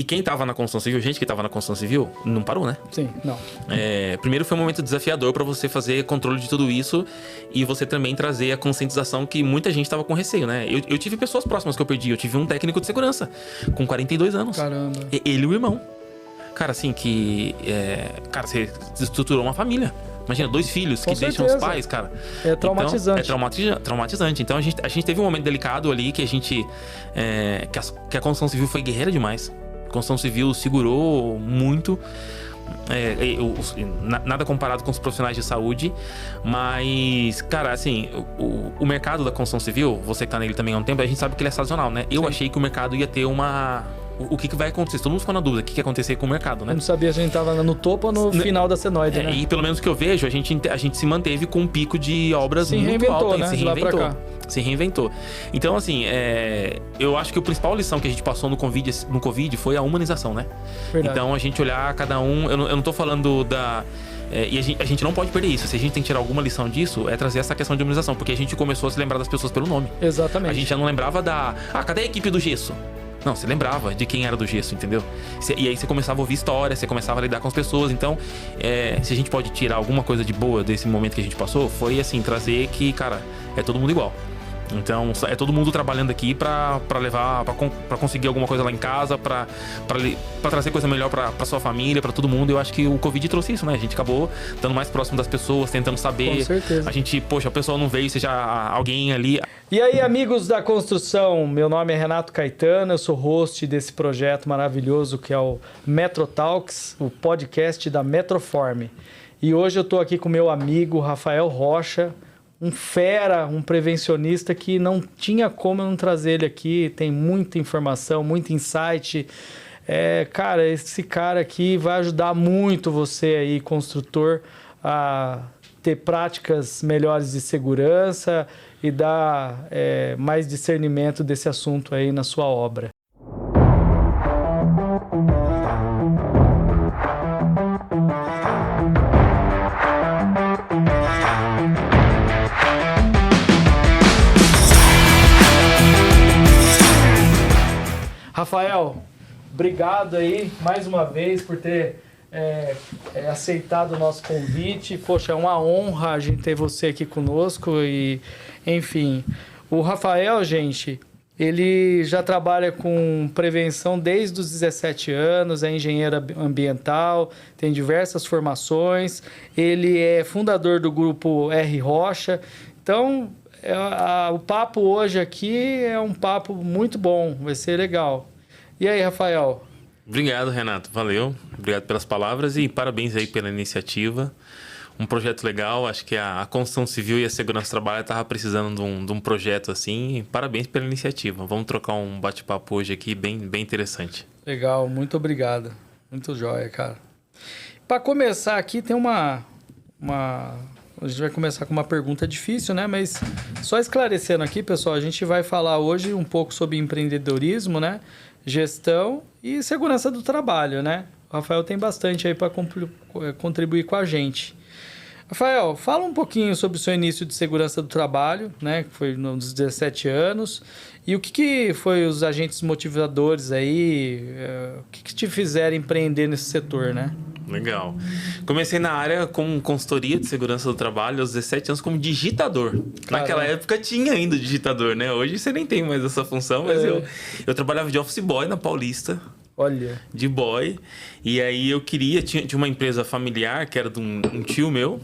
E quem tava na construção civil, gente que tava na construção civil, não parou, né? Sim, não. Primeiro foi um momento desafiador para você fazer controle de tudo isso e você também trazer a conscientização que muita gente tava com receio, né? Eu tive pessoas próximas que eu perdi. Eu tive um técnico de segurança com 42 anos. Caramba. Ele e o irmão. Cara, assim, cara, você estruturou uma família. Imagina, 2 filhos Com que deixam certeza. os pais, cara. É traumatizante. Então, traumatizante. Então, a gente teve um momento delicado ali que a gente... que a construção civil foi guerreira demais. A construção civil segurou muito. Nada comparado com os profissionais de saúde. Mas, cara, assim, o mercado da construção civil, você que tá nele também há um tempo, a gente sabe que ele é sazonal, né? Eu achei que o mercado ia ter uma... O que vai acontecer? Todo mundo ficou na dúvida. O que ia acontecer com o mercado, né? Eu não sabia se a gente tava no topo ou no final da senoide, né? E pelo menos que eu vejo, a gente se manteve com um pico de obras muito alto. Né? Se reinventou. Então, assim, eu acho que a principal lição que a gente passou no Covid foi a humanização, né? Verdade. Então, a gente olhar cada um... Eu não tô falando da... e a gente não pode perder isso. Se a gente tem que tirar alguma lição disso, é trazer essa questão de humanização. Porque a gente começou a se lembrar das pessoas pelo nome. Exatamente. A gente já não lembrava cadê a equipe do gesso? Não, você lembrava de quem era do gesso, entendeu? E aí você começava a ouvir histórias, você começava a lidar com as pessoas. Então, se a gente pode tirar alguma coisa de boa desse momento que a gente passou, foi assim, trazer que, cara, é todo mundo igual. Então, é todo mundo trabalhando aqui pra levar, pra conseguir alguma coisa lá em casa, pra trazer coisa melhor pra sua família, pra todo mundo. Eu acho que o Covid trouxe isso, né? A gente acabou estando mais próximo das pessoas, tentando saber. Com certeza. A gente, poxa, a pessoa não veio, seja alguém ali. E aí, amigos da construção, meu nome é Renato Caetano, eu sou host desse projeto maravilhoso que é o Metro Talks, o podcast da Metroform. E hoje eu tô aqui com meu amigo Rafael Rocha, um fera, um prevencionista que não tinha como eu não trazer ele aqui, tem muita informação, muito insight. Cara, esse cara aqui vai ajudar muito você aí, construtor, a ter práticas melhores de segurança e dar mais discernimento desse assunto aí na sua obra. Rafael, obrigado aí mais uma vez por ter aceitado o nosso convite. Poxa, é uma honra a gente ter você aqui conosco e, enfim, o Rafael, gente, ele já trabalha com prevenção desde os 17 anos, é engenheiro ambiental, tem diversas formações, ele é fundador do grupo R Rocha. Então, o papo hoje aqui é um papo muito bom, vai ser legal. E aí, Rafael? Obrigado, Renato. Valeu. Obrigado pelas palavras e parabéns aí pela iniciativa. Um projeto legal. Acho que a construção civil e a segurança do trabalho estavam precisando de um projeto assim. Parabéns pela iniciativa. Vamos trocar um bate-papo hoje aqui bem interessante. Legal. Muito obrigado. Muito jóia, cara. Para começar aqui, tem uma... A gente vai começar com uma pergunta difícil, né? Mas só esclarecendo aqui, pessoal, a gente vai falar hoje um pouco sobre empreendedorismo, né? Gestão e segurança do trabalho, né? O Rafael tem bastante aí para contribuir com a gente. Rafael, fala um pouquinho sobre o seu início de segurança do trabalho, né? Que foi nos 17 anos. E o que foi os agentes motivadores aí? O que te fizeram empreender nesse setor, né? Legal. Comecei na área com consultoria de segurança do trabalho aos 17 anos como digitador. Caramba. Naquela época tinha ainda digitador, né? Hoje você nem tem mais essa função, mas eu trabalhava de office boy na Paulista. Olha. De boy. E aí eu tinha uma empresa familiar que era de um tio meu.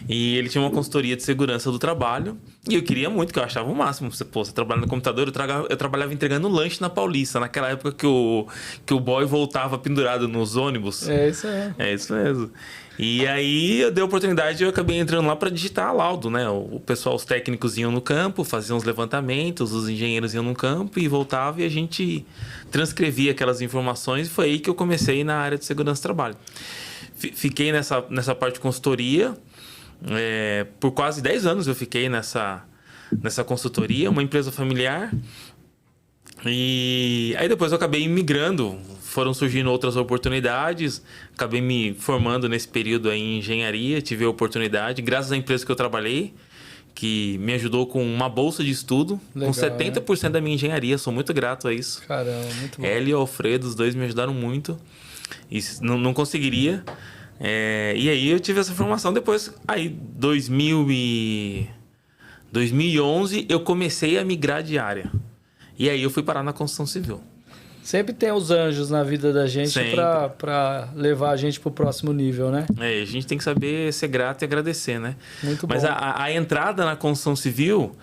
E ele tinha uma consultoria de segurança do trabalho. E eu queria muito, que eu achava o máximo. Você trabalha no computador, eu trabalhava entregando lanche na Paulista. Naquela época que o boy voltava pendurado nos ônibus. É isso aí. É isso mesmo. E aí eu dei a oportunidade e eu acabei entrando lá para digitar laudo, né? O pessoal, os técnicos iam no campo, faziam os levantamentos, os engenheiros iam no campo e voltavam e a gente transcrevia aquelas informações. E foi aí que eu comecei na área de segurança do trabalho. Fiquei nessa parte de consultoria. Por quase 10 anos eu fiquei nessa consultoria, uma empresa familiar. E aí depois eu acabei migrando, foram surgindo outras oportunidades, acabei me formando nesse período aí em engenharia, tive a oportunidade, graças à empresa que eu trabalhei, que me ajudou com uma bolsa de estudo, Legal, com 70% da minha engenharia. Sou muito grato a isso. Caramba, muito bom. Ela e o Alfredo, os dois me ajudaram muito. E não conseguiria. E aí eu tive essa formação depois. Aí, 2011, eu comecei a migrar de área. E aí eu fui parar na construção civil. Sempre tem os anjos na vida da gente para levar a gente pro próximo nível, né? A gente tem que saber ser grato e agradecer, né? Muito bom. Mas a entrada na construção civil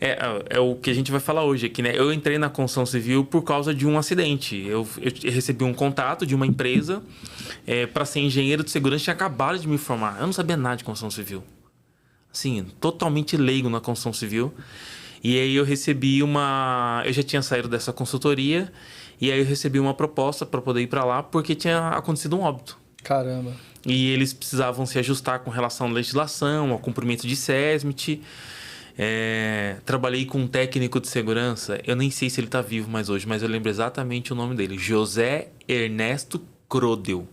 é o que a gente vai falar hoje aqui, né? Eu entrei na construção civil por causa de um acidente. Eu recebi um contato de uma empresa para ser engenheiro de segurança. Tinha acabado de me formar. Eu não sabia nada de construção civil. Assim, totalmente leigo na construção civil. E aí eu recebi eu já tinha saído dessa consultoria. E aí eu recebi uma proposta para poder ir para lá porque tinha acontecido um óbito. Caramba. E eles precisavam se ajustar com relação à legislação, ao cumprimento de SESMIT. Trabalhei com um técnico de segurança. Eu nem sei se ele está vivo mais hoje, mas eu lembro exatamente o nome dele. José Ernesto Crodel.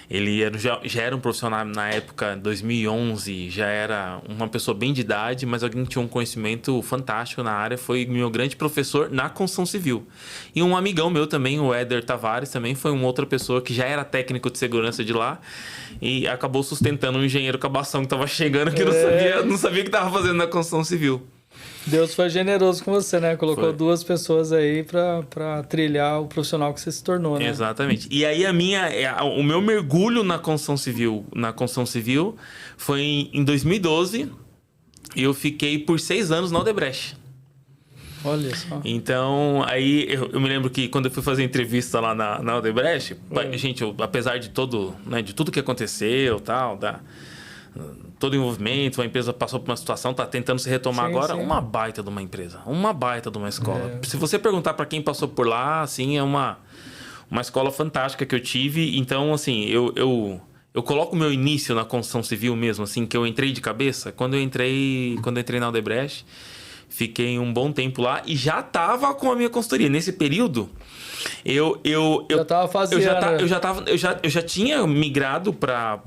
Ele já era um profissional na época, 2011, já era uma pessoa bem de idade, mas alguém que tinha um conhecimento fantástico na área, foi meu grande professor na construção civil. E um amigão meu também, o Éder Tavares, também foi uma outra pessoa que já era técnico de segurança de lá e acabou sustentando um engenheiro cabação que estava chegando que não sabia o que estava fazendo na construção civil. Deus foi generoso com você, né? Colocou Foi. duas pessoas aí pra trilhar o profissional que você se tornou, né? Exatamente. E aí o meu mergulho na construção civil foi em 2012. Eu fiquei por 6 anos na Odebrecht. Olha só. Então, aí eu me lembro que quando eu fui fazer entrevista lá na Odebrecht, gente, apesar de de tudo que aconteceu, tal, todo o envolvimento, a empresa passou por uma situação, está tentando se retomar agora. Sim. Uma baita de uma empresa, uma baita de uma escola. Se você perguntar para quem passou por lá, assim, é uma escola fantástica que eu tive. Então, assim, eu coloco o meu início na construção civil mesmo, assim, que eu entrei de cabeça. Quando eu entrei na Odebrecht, fiquei um bom tempo lá e já estava com a minha consultoria. Nesse período, eu já tinha migrado para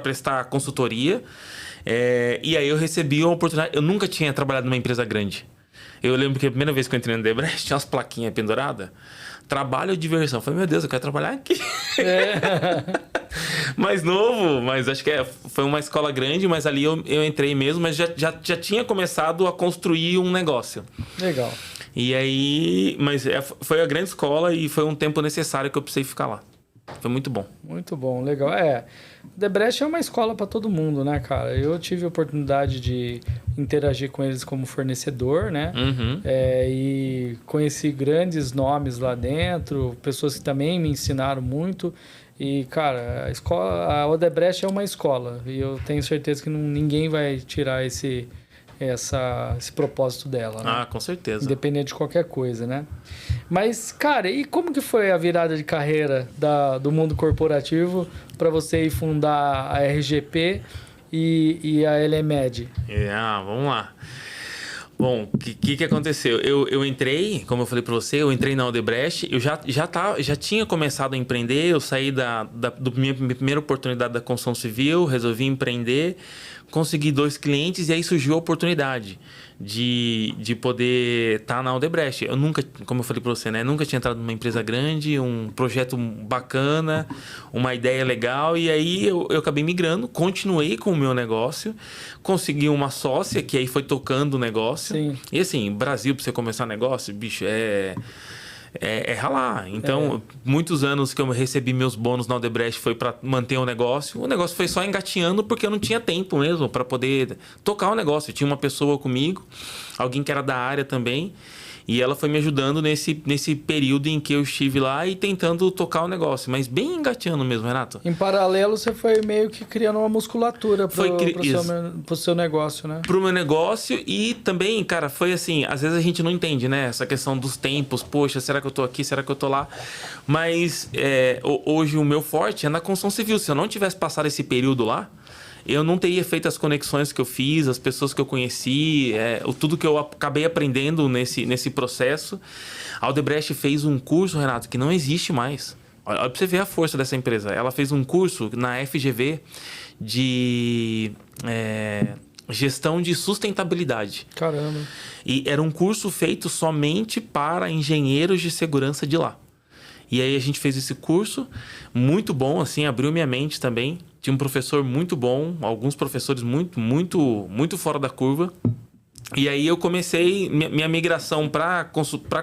prestar consultoria. E aí eu recebi uma oportunidade. Eu nunca tinha trabalhado numa empresa grande. Eu lembro que a primeira vez que eu entrei no Odebrecht, tinha umas plaquinhas penduradas. Trabalho ou diversão? Eu falei, meu Deus, eu quero trabalhar aqui. Mais novo, mas acho que foi uma escola grande, mas ali eu entrei mesmo, mas já tinha começado a construir um negócio. Legal. E aí, mas foi a grande escola e foi um tempo necessário que eu precisei ficar lá. Foi muito bom. Muito bom, legal. Odebrecht é uma escola para todo mundo, né, cara? Eu tive a oportunidade de interagir com eles como fornecedor, né? Uhum. E conheci grandes nomes lá dentro, pessoas que também me ensinaram muito. E, cara, a Odebrecht é uma escola. E eu tenho certeza que ninguém vai tirar esse propósito dela, né? Ah, com certeza. Independente de qualquer coisa, né? Mas, cara, e como que foi a virada de carreira do mundo corporativo para você ir fundar a RGP e a LMED? Vamos lá. Bom, o que aconteceu? Eu entrei, como eu falei para você, eu entrei na Odebrecht, eu já tinha começado a empreender, eu saí da minha primeira oportunidade da construção civil, resolvi empreender, consegui 2 clientes e aí surgiu a oportunidade de poder estar na Odebrecht. Eu nunca, como eu falei para você, né? Nunca tinha entrado numa empresa grande, um projeto bacana, uma ideia legal. E aí eu acabei migrando, continuei com o meu negócio, consegui uma sócia que aí foi tocando o negócio. Sim. E assim, Brasil, para você começar negócio, bicho, é ralar. Então, muitos anos que eu recebi meus bônus na Odebrecht foi para manter o negócio. O negócio foi só engatinhando porque eu não tinha tempo mesmo para poder tocar o negócio. Eu tinha uma pessoa comigo, alguém que era da área também, e ela foi me ajudando nesse período em que eu estive lá e tentando tocar o negócio, mas bem engateando mesmo, Renato. Em paralelo, você foi meio que criando uma musculatura pro seu negócio, né? Pro meu negócio e também, cara, foi assim, às vezes a gente não entende, né? Essa questão dos tempos, poxa, será que eu tô aqui, será que eu tô lá? Mas hoje o meu forte é na construção civil. Se eu não tivesse passado esse período lá, eu não teria feito as conexões que eu fiz, as pessoas que eu conheci, tudo que eu acabei aprendendo nesse processo. A Odebrecht fez um curso, Renato, que não existe mais. Olha pra você ver a força dessa empresa. Ela fez um curso na FGV de Gestão de Sustentabilidade. Caramba. E era um curso feito somente para engenheiros de segurança de lá. E aí a gente fez esse curso, muito bom, assim, abriu minha mente também. Tinha um professor muito bom, alguns professores muito fora da curva. E aí eu comecei minha migração para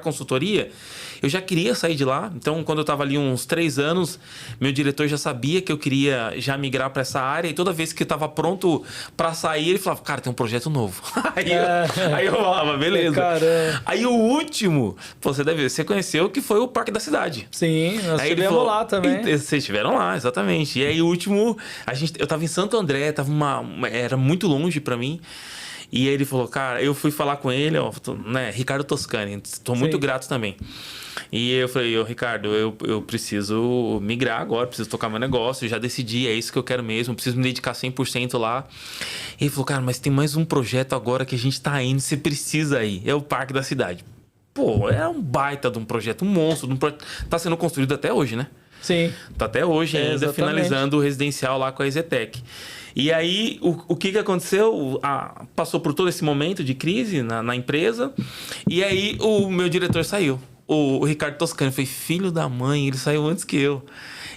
consultoria. Eu já queria sair de lá. Então, quando eu estava ali uns 3 anos, meu diretor já sabia que eu queria já migrar para essa área. E toda vez que eu estava pronto para sair, ele falava, cara, tem um projeto novo. aí eu falava, beleza. Caramba. Aí o último, você conheceu, que foi o Parque da Cidade. Sim, nós Aí estivemos lá também. Vocês estiveram lá, exatamente. E aí o último, eu tava em Santo André, era muito longe para mim. E aí ele falou, cara, eu fui falar com ele, ó, né, Ricardo Toscani, estou muito grato também. E eu falei, Ricardo, eu preciso migrar agora, preciso tocar meu negócio, já decidi, é isso que eu quero mesmo, preciso me dedicar 100% lá. E ele falou, cara, mas tem mais um projeto agora que a gente tá indo, você precisa ir, é o Parque da Cidade. Pô, é um baita de um projeto, um monstro, tá sendo construído até hoje, né? Sim. Tá até hoje ainda exatamente. Finalizando o residencial lá com a EZTEC. E aí, o que aconteceu? Passou por todo esse momento de crise na empresa. E aí, o meu diretor saiu. O Ricardo Toscani foi filho da mãe. Ele saiu antes que eu.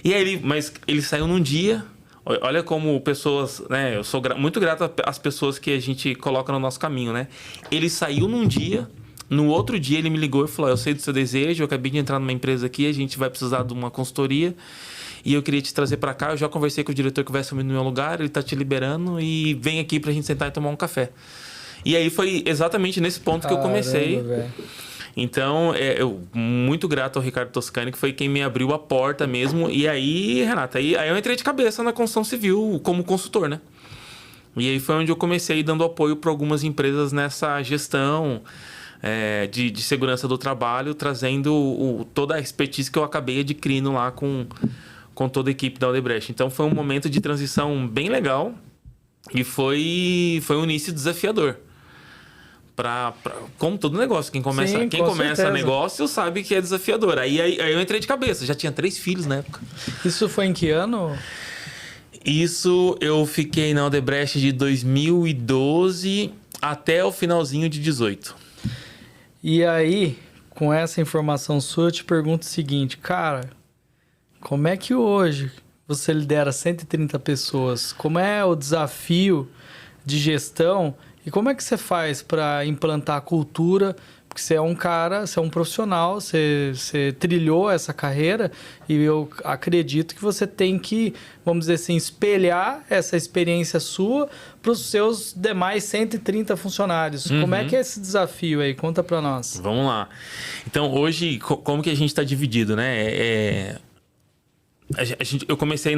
E aí, mas ele saiu num dia. Olha como pessoas, né? Eu sou muito grato às pessoas que a gente coloca no nosso caminho, né? Ele saiu num dia. No outro dia, ele me ligou e falou, eu sei do seu desejo. Eu acabei de entrar numa empresa aqui. A gente vai precisar de uma consultoria. E eu queria te trazer para cá. Eu já conversei com o diretor que vai assumir no meu lugar. Ele tá te liberando e vem aqui pra gente sentar e tomar um café. E aí foi exatamente nesse ponto que eu comecei. Véio. Então, eu muito grato ao Ricardo Toscani, que foi quem me abriu a porta mesmo. E aí, Renata, aí eu entrei de cabeça na construção civil como consultor, né? E aí foi onde eu comecei dando apoio para algumas empresas nessa gestão de segurança do trabalho, trazendo toda a expertise que eu acabei adquirindo lá com toda a equipe da Odebrecht. Então foi um momento de transição bem legal e foi um início desafiador. Como todo negócio, quem começa negócio sabe que é desafiador. Aí eu entrei de cabeça, já tinha 3 filhos na época. Isso foi em que ano? Isso eu fiquei na Odebrecht de 2012 até o finalzinho de 2018. E aí, com essa informação sua, eu te pergunto o seguinte, cara, como é que hoje você lidera 130 pessoas? Como é o desafio de gestão? E como é que você faz para implantar a cultura? Porque você é um cara, você é um profissional, você trilhou essa carreira e eu acredito que você tem que, vamos dizer assim, espelhar essa experiência sua para os seus demais 130 funcionários. Como é que é esse desafio aí? Conta para nós. Vamos lá. Então, hoje, como que a gente está dividido, né? Eu comecei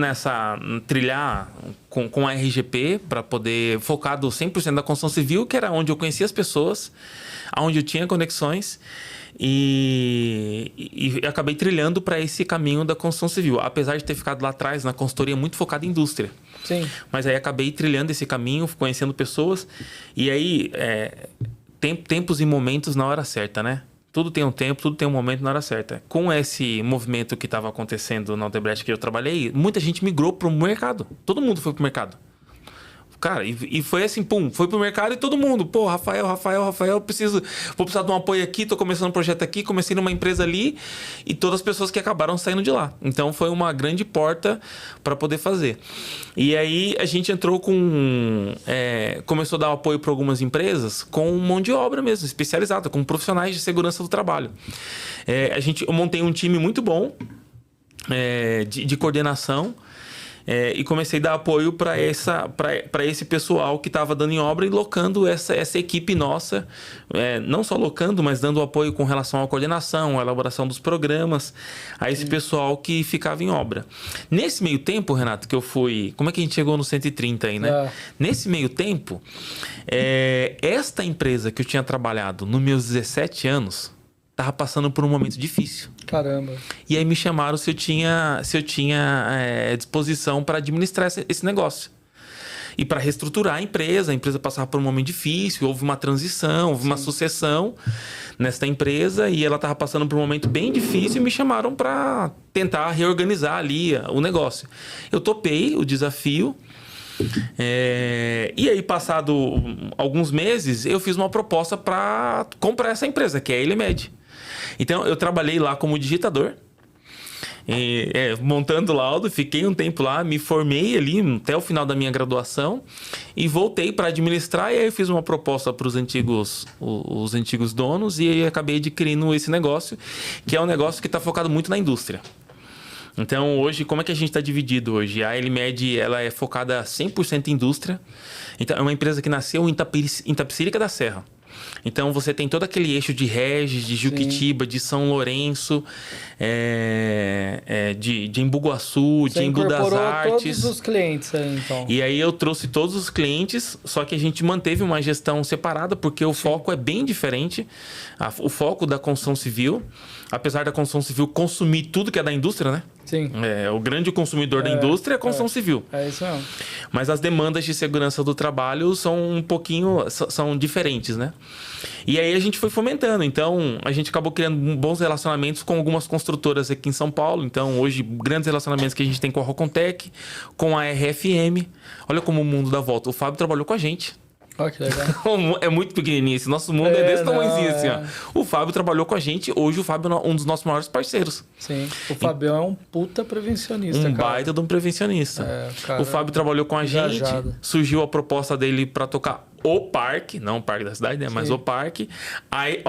trilhar com a RGP para poder focar do 100% da construção civil, que era onde eu conhecia as pessoas, onde eu tinha conexões e acabei trilhando para esse caminho da construção civil, apesar de ter ficado lá atrás na consultoria muito focada em indústria. Sim. Mas aí acabei trilhando esse caminho, conhecendo pessoas e aí tempos e momentos na hora certa, né? Tudo tem um tempo, tudo tem um momento na hora certa. Com esse movimento que estava acontecendo na Odebrecht que eu trabalhei, muita gente migrou para o mercado. Todo mundo foi para o mercado. Cara, e foi assim, pum, foi pro mercado e todo mundo, pô, Rafael, vou precisar de um apoio aqui, tô começando um projeto aqui, comecei numa empresa ali e todas as pessoas que acabaram saindo de lá. Então foi uma grande porta para poder fazer. E aí a gente entrou começou a dar apoio para algumas empresas com mão de obra mesmo, especializada, com profissionais de segurança do trabalho. Eu montei um time muito bom de coordenação. E comecei a dar apoio para esse pessoal que estava dando em obra e locando essa equipe nossa, não só locando, mas dando apoio com relação à coordenação, à elaboração dos programas, a esse pessoal que ficava em obra. Nesse meio tempo, Renato, que eu fui... Como é que a gente chegou no 130 aí, né? Nesse meio tempo, esta empresa que eu tinha trabalhado nos meus 17 anos... Tava passando por um momento difícil. Caramba. E aí me chamaram se eu tinha disposição para administrar esse negócio. E para reestruturar a empresa passava por um momento difícil, houve uma transição, houve uma sucessão nesta empresa e ela estava passando por um momento bem difícil e me chamaram para tentar reorganizar ali o negócio. Eu topei o desafio E aí, passado alguns meses, eu fiz uma proposta para comprar essa empresa, que é a Elimed. Então, eu trabalhei lá como digitador, montando laudo, fiquei um tempo lá, me formei ali até o final da minha graduação e voltei para administrar. E aí eu fiz uma proposta para os antigos donos e aí acabei adquirindo esse negócio, que é um negócio que está focado muito na indústria. Então, hoje, como é que a gente está dividido hoje? A Elimed, ela é focada 100% em indústria. Então, é uma empresa que nasceu em Itapecerica da Serra. Então, você tem todo aquele eixo de Regis, de Juquitiba, de São Lourenço, de Embu-Guaçu, de Embu das Artes. Todos os clientes aí, então. E aí eu trouxe todos os clientes, só que a gente manteve uma gestão separada, porque o foco é bem diferente. O foco da construção civil, apesar da construção civil consumir tudo que é da indústria, né? Sim. O grande consumidor da indústria é a construção civil. É isso mesmo. Mas as demandas de segurança do trabalho são um pouquinho... são diferentes, né? E aí a gente foi fomentando. Então, a gente acabou criando bons relacionamentos com algumas construtoras aqui em São Paulo. Então, hoje, grandes relacionamentos que a gente tem com a Rocontec, com a RFM. Olha como o mundo dá volta. O Fábio trabalhou com a gente. Olha que legal. É muito pequenininho. Esse nosso mundo é desse tamanhozinho assim, ó. O Fábio trabalhou com a gente. Hoje o Fábio é um dos nossos maiores parceiros. Sim. O Fabião é um puta prevencionista, baita de um prevencionista. Cara, o Fábio trabalhou com a gente. Surgiu a proposta dele para tocar o parque. Não o parque da cidade, né? Sim. Mas o parque. Aí,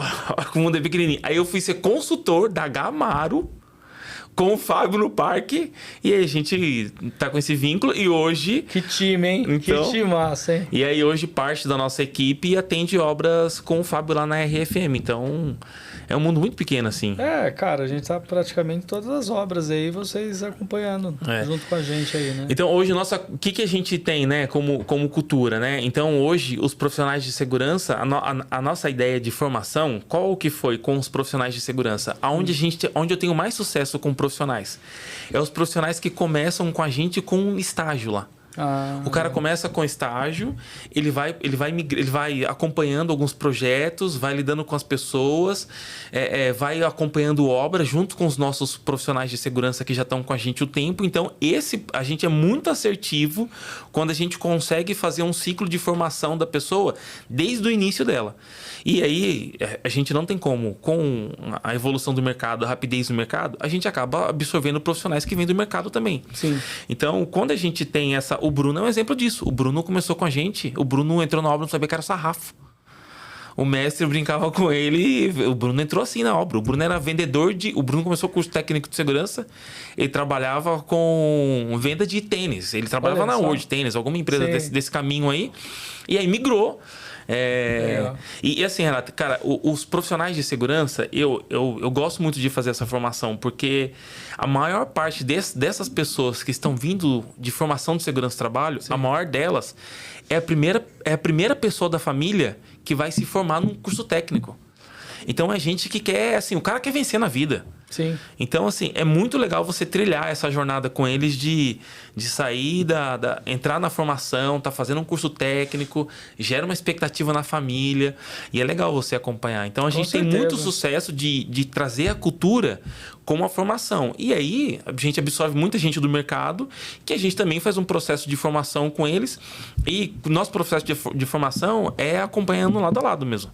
o mundo é pequenininho. Aí eu fui ser consultor da Gamaro com o Fábio no parque, e aí a gente tá com esse vínculo, e hoje... Que time, hein? Então, que time massa, hein? E aí hoje parte da nossa equipe atende obras com o Fábio lá na RFM, então é um mundo muito pequeno, assim. Cara, a gente tá praticamente todas as obras aí, vocês acompanhando junto com a gente aí, né? Então hoje, o que a gente tem, né, como cultura, né? Então hoje, os profissionais de segurança, a nossa ideia de formação, qual que foi com os profissionais de segurança? Onde eu tenho mais sucesso com profissionais? É os profissionais que começam com a gente com um estágio lá. O cara começa com estágio, ele vai acompanhando alguns projetos, vai lidando com as pessoas, vai acompanhando obra junto com os nossos profissionais de segurança que já estão com a gente o tempo. Então, a gente é muito assertivo quando a gente consegue fazer um ciclo de formação da pessoa desde o início dela. E aí, a gente não tem como, com a evolução do mercado, a rapidez do mercado, a gente acaba absorvendo profissionais que vêm do mercado também. Sim. Então, quando a gente tem o Bruno é um exemplo disso. O Bruno começou com a gente, o Bruno entrou na obra, não sabia que era sarrafo. O mestre brincava com ele, o Bruno entrou assim na obra. O Bruno era vendedor o Bruno começou com curso técnico de segurança, ele trabalhava com venda de tênis. Ele trabalhava na World Tênis, alguma empresa desse caminho aí, e aí migrou. E assim, Renato, cara, os profissionais de segurança, eu gosto muito de fazer essa formação, porque a maior parte dessas pessoas que estão vindo de formação de segurança do trabalho, a maior delas é a primeira pessoa da família que vai se formar num curso técnico. Então é gente que quer, assim, o cara quer vencer na vida. Sim. Então, assim, é muito legal você trilhar essa jornada com eles de sair entrar na formação, tá fazendo um curso técnico, gera uma expectativa na família, e é legal você acompanhar. Então, a gente tem muito sucesso de trazer a cultura com a formação. E aí, a gente absorve muita gente do mercado, que a gente também faz um processo de formação com eles, e o nosso processo de formação é acompanhando lado a lado mesmo.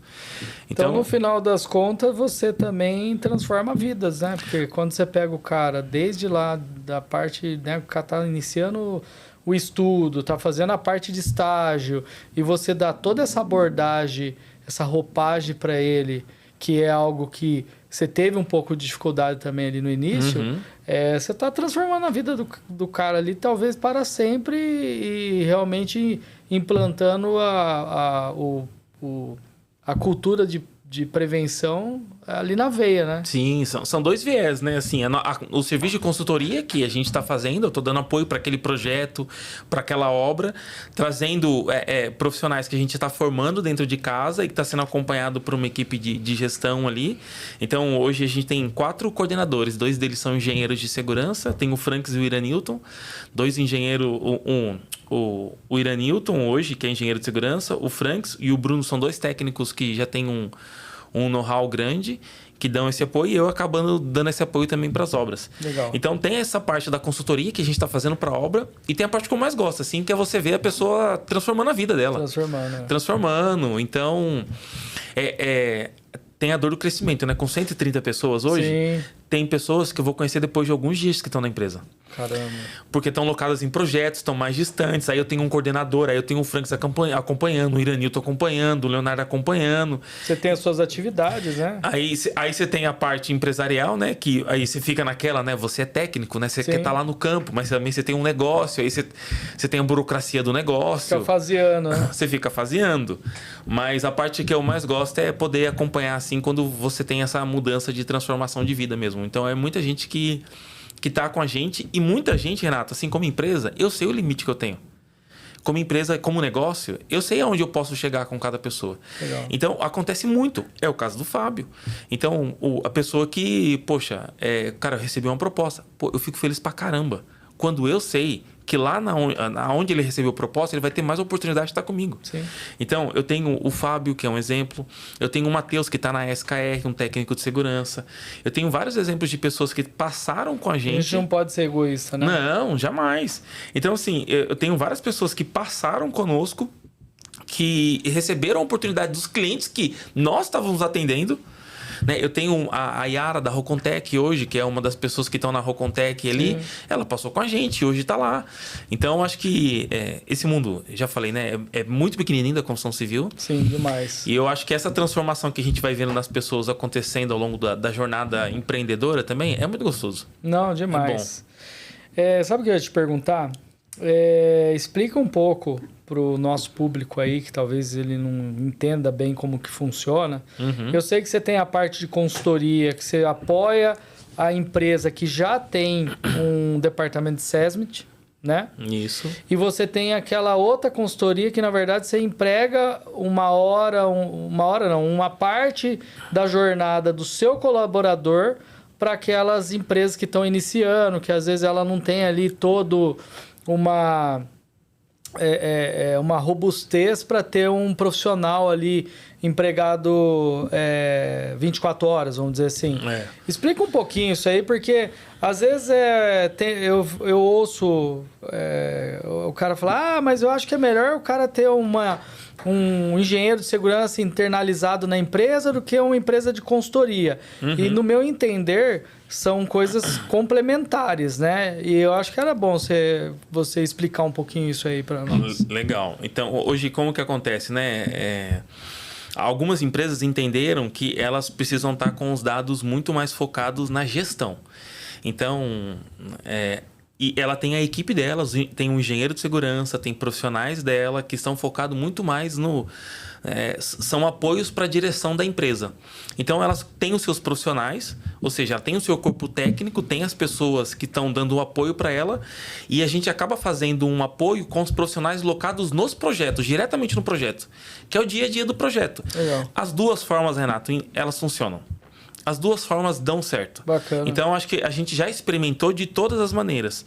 Então, no final das contas, você também transforma vidas, né? Porque quando você pega o cara desde lá da parte, né, o cara tá iniciando o estudo, tá fazendo a parte de estágio, e você dá toda essa abordagem, essa roupagem para ele, que é algo que você teve um pouco de dificuldade também ali no início, você tá transformando a vida do cara ali, talvez para sempre, e realmente implantando a cultura de prevenção ali na veia, né? Sim, são dois viés, né? Assim, o serviço de consultoria que a gente está fazendo, eu estou dando apoio para aquele projeto, para aquela obra, trazendo profissionais que a gente está formando dentro de casa e que está sendo acompanhado por uma equipe de gestão ali. Então, hoje a gente tem 4 coordenadores, 2 deles são engenheiros de segurança, tem o Franks e o Iranilton, 2 engenheiros, o Iranilton hoje, que é engenheiro de segurança, o Franks e o Bruno são 2 técnicos que já têm um know-how grande, que dão esse apoio e eu acabando dando esse apoio também para as obras. Legal. Então tem essa parte da consultoria que a gente está fazendo para a obra e tem a parte que eu mais gosto, assim, que é você ver a pessoa transformando a vida dela. Transformando. Então, tem a dor do crescimento, né? Com 130 pessoas hoje, Sim. Tem pessoas que eu vou conhecer depois de alguns dias que estão na empresa. Caramba. Porque estão locadas em projetos, estão mais distantes. Aí eu tenho um coordenador, aí eu tenho o Franks acompanhando, o Iranilton acompanhando, o Leonardo acompanhando. Você tem as suas atividades, né? Aí você tem a parte empresarial, né? Que aí você fica naquela, né? Você é técnico, né? Você quer estar lá no campo, mas também você tem um negócio. Aí você tem a burocracia do negócio. Fica faseando, né? Você fica faseando. Mas a parte que eu mais gosto é poder acompanhar, assim, quando você tem essa mudança de transformação de vida mesmo. Então é muita gente que tá com a gente e muita gente, Renato, assim como empresa, eu sei o limite que eu tenho. Como empresa, como negócio, eu sei aonde eu posso chegar com cada pessoa. Legal. Então, acontece muito. É o caso do Fábio. Então, a pessoa que, poxa, cara, eu recebi uma proposta. Pô, eu fico feliz pra caramba. Quando eu sei que lá onde ele recebeu a proposta, ele vai ter mais oportunidade de estar comigo. Sim. Então, eu tenho o Fábio, que é um exemplo. Eu tenho o Matheus, que está na SKR, um técnico de segurança. Eu tenho vários exemplos de pessoas que passaram com a gente. A gente não pode ser egoísta, né? Não, jamais. Então, assim, eu tenho várias pessoas que passaram conosco, que receberam a oportunidade dos clientes que nós estávamos atendendo. Né? Eu tenho a Yara da Rocontec hoje, que é uma das pessoas que estão na Rocontec ali. Ela passou com a gente e hoje está lá. Então, acho que esse mundo, já falei, né? É muito pequenininho da construção civil. Sim, demais. E eu acho que essa transformação que a gente vai vendo nas pessoas acontecendo ao longo da jornada empreendedora também é muito gostoso. Não, demais. Sabe o que eu ia te perguntar? Explica um pouco para o nosso público aí, que talvez ele não entenda bem como que funciona. Uhum. Eu sei que você tem a parte de consultoria, que você apoia a empresa que já tem um departamento de SESMIT, né? Isso. E você tem aquela outra consultoria que, na verdade, você emprega uma parte da jornada do seu colaborador para aquelas empresas que estão iniciando, que às vezes ela não tem ali todo uma robustez para ter um profissional ali empregado 24 horas, vamos dizer assim. Explica um pouquinho isso aí, porque às vezes eu ouço o cara falar, mas eu acho que é melhor o cara ter um engenheiro de segurança internalizado na empresa do que uma empresa de consultoria. Uhum. E no meu entender, são coisas complementares, né? E eu acho que era bom você explicar um pouquinho isso aí para nós. Legal. Então, hoje como que acontece, né? Algumas empresas entenderam que elas precisam estar com os dados muito mais focados na gestão. Então, e ela tem a equipe delas, tem um engenheiro de segurança, tem profissionais dela que estão focados muito mais no... são apoios para a direção da empresa. Então, elas têm os seus profissionais, ou seja, ela tem o seu corpo técnico, tem as pessoas que estão dando o apoio para ela, e a gente acaba fazendo um apoio com os profissionais locados nos projetos, diretamente no projeto, que é o dia a dia do projeto. Legal. As duas formas, Renato, elas funcionam. As duas formas dão certo. Bacana. Então, acho que a gente já experimentou de todas as maneiras.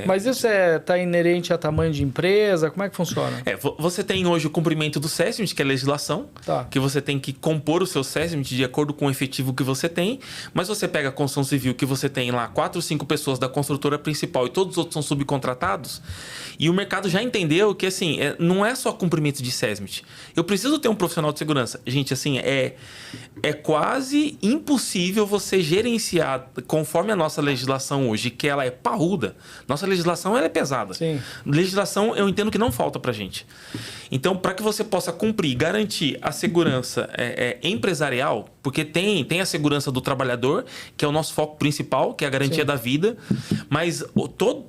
Mas isso está inerente a tamanho de empresa? Como é que funciona? Você tem hoje o cumprimento do SESMIT, que é a legislação, que você tem que compor o seu SESMIT de acordo com o efetivo que você tem, mas você pega a construção civil, que você tem lá 4 ou 5 pessoas da construtora principal e todos os outros são subcontratados, e o mercado já entendeu que assim, não é só cumprimento de SESMIT. Eu preciso ter um profissional de segurança. Gente, assim, é quase impossível você gerenciar conforme a nossa legislação hoje, que ela é parruda. Nossa legislação ela é pesada. Sim. Legislação eu entendo que não falta pra gente. Então, para que você possa cumprir, garantir a segurança empresarial, porque tem a segurança do trabalhador, que é o nosso foco principal, que é a garantia da vida, mas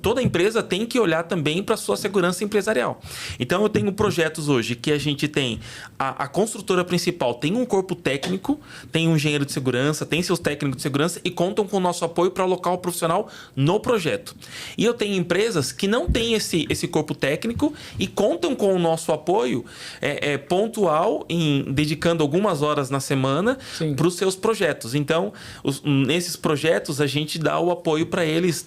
toda empresa tem que olhar também para a sua segurança empresarial. Então, eu tenho projetos hoje que a gente tem a construtora principal, tem um corpo técnico, tem um engenheiro de segurança, tem seus técnicos de segurança e contam com o nosso apoio para alocar o profissional no projeto. E eu tenho empresas que não têm esse corpo técnico e contam com o nosso apoio pontual, dedicando algumas horas na semana para os seus projetos. Então, nesses projetos, a gente dá o apoio para eles,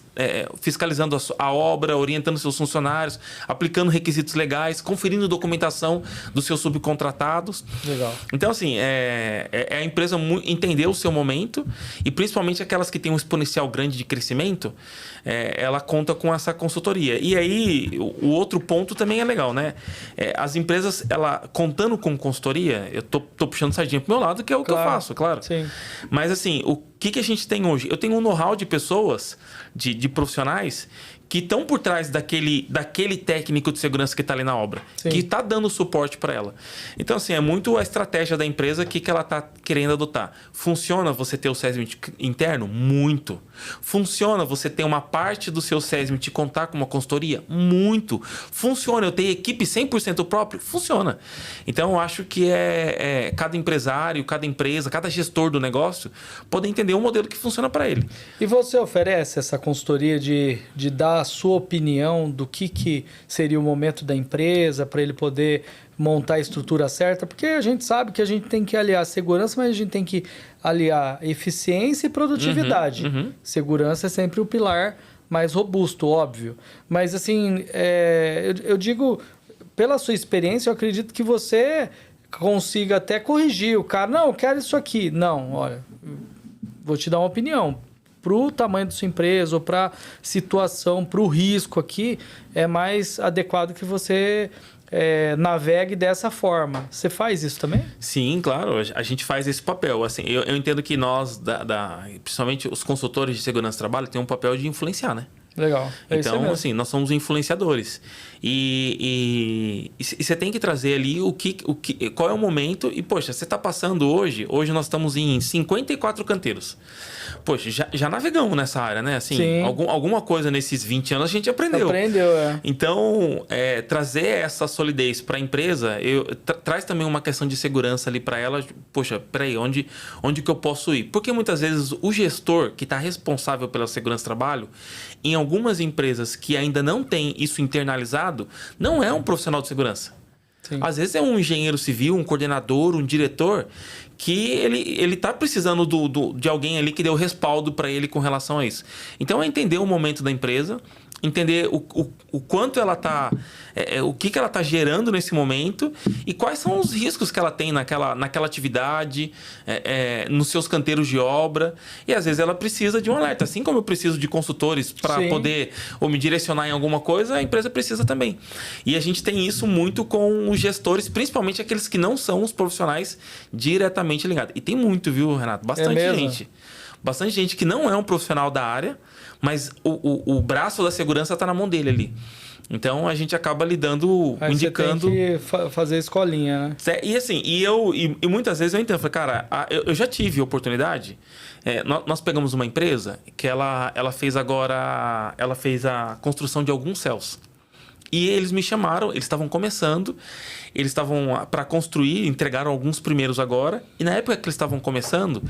fiscalizando a obra, orientando seus funcionários, aplicando requisitos legais, conferindo documentação dos seus subcontratados. Legal. Então, assim, a empresa empresa entender o seu momento e principalmente aquelas que têm um exponencial grande de crescimento, ela conta com essa consultoria. E aí, o outro ponto também é legal, né? As empresas, contando com consultoria, eu tô puxando sardinha pro meu lado, que é o que eu faço, claro. Sim. Mas assim, o que a gente tem hoje? Eu tenho um know-how de pessoas, de profissionais, que estão por trás daquele técnico de segurança que está ali na obra. Sim. Que está dando suporte para ela. Então, assim, é muito a estratégia da empresa que ela está querendo adotar. Funciona você ter o SESMIT interno? Muito. Funciona você ter uma parte do seu SESMIT contar com uma consultoria? Muito. Funciona eu ter equipe 100% próprio? Funciona. Então, eu acho que cada empresário, cada empresa, cada gestor do negócio poder entender um modelo que funciona para ele. E você oferece essa consultoria de dar a sua opinião do que seria o momento da empresa para ele poder montar a estrutura certa? Porque a gente sabe que a gente tem que aliar segurança, mas a gente tem que aliar eficiência e produtividade. Segurança é sempre o pilar mais robusto, óbvio. Mas assim, eu digo, pela sua experiência, eu acredito que você consiga até corrigir o cara. Não, eu quero isso aqui. Não, olha, vou te dar uma opinião. Para o tamanho da sua empresa ou para a situação, para o risco aqui, é mais adequado que você navegue dessa forma. Você faz isso também? Sim, claro. A gente faz esse papel. Assim, eu entendo que nós, principalmente os consultores de segurança do trabalho, tem um papel de influenciar, né? Legal. Então, assim, nós somos influenciadores. E você tem que trazer ali qual é o momento. E, poxa, você está passando hoje nós estamos em 54 canteiros. Poxa, já navegamos nessa área, né? Assim, alguma coisa nesses 20 anos a gente aprendeu. Então, trazer essa solidez para a empresa, traz também uma questão de segurança ali para ela. Poxa, peraí, onde que eu posso ir? Porque muitas vezes o gestor que está responsável pela segurança do trabalho, em algumas empresas que ainda não tem isso internalizado, não é um profissional de segurança. Sim. Às vezes é um engenheiro civil, um coordenador, um diretor, que ele está precisando de alguém ali que dê o respaldo para ele com relação a isso. Então é entender o momento da empresa, entender o quanto ela está... o que ela está gerando nesse momento e quais são os riscos que ela tem naquela atividade, nos seus canteiros de obra. E às vezes ela precisa de um alerta. Assim como eu preciso de consultores para poder ou me direcionar em alguma coisa, a empresa precisa também. E a gente tem isso muito com os gestores, principalmente aqueles que não são os profissionais diretamente ligados. E tem muito, viu, Renato? Bastante gente. Bastante gente que não é um profissional da área, mas o braço da segurança está na mão dele ali. Então a gente acaba indicando. Você tem que fazer escolinha, né? E assim, e muitas vezes eu entendo, falei, cara, eu já tive oportunidade. Nós pegamos uma empresa que ela fez a construção de alguns céus. E eles me chamaram, eles estavam começando, eles estavam para construir, entregaram alguns primeiros agora. E na época que eles estavam começando,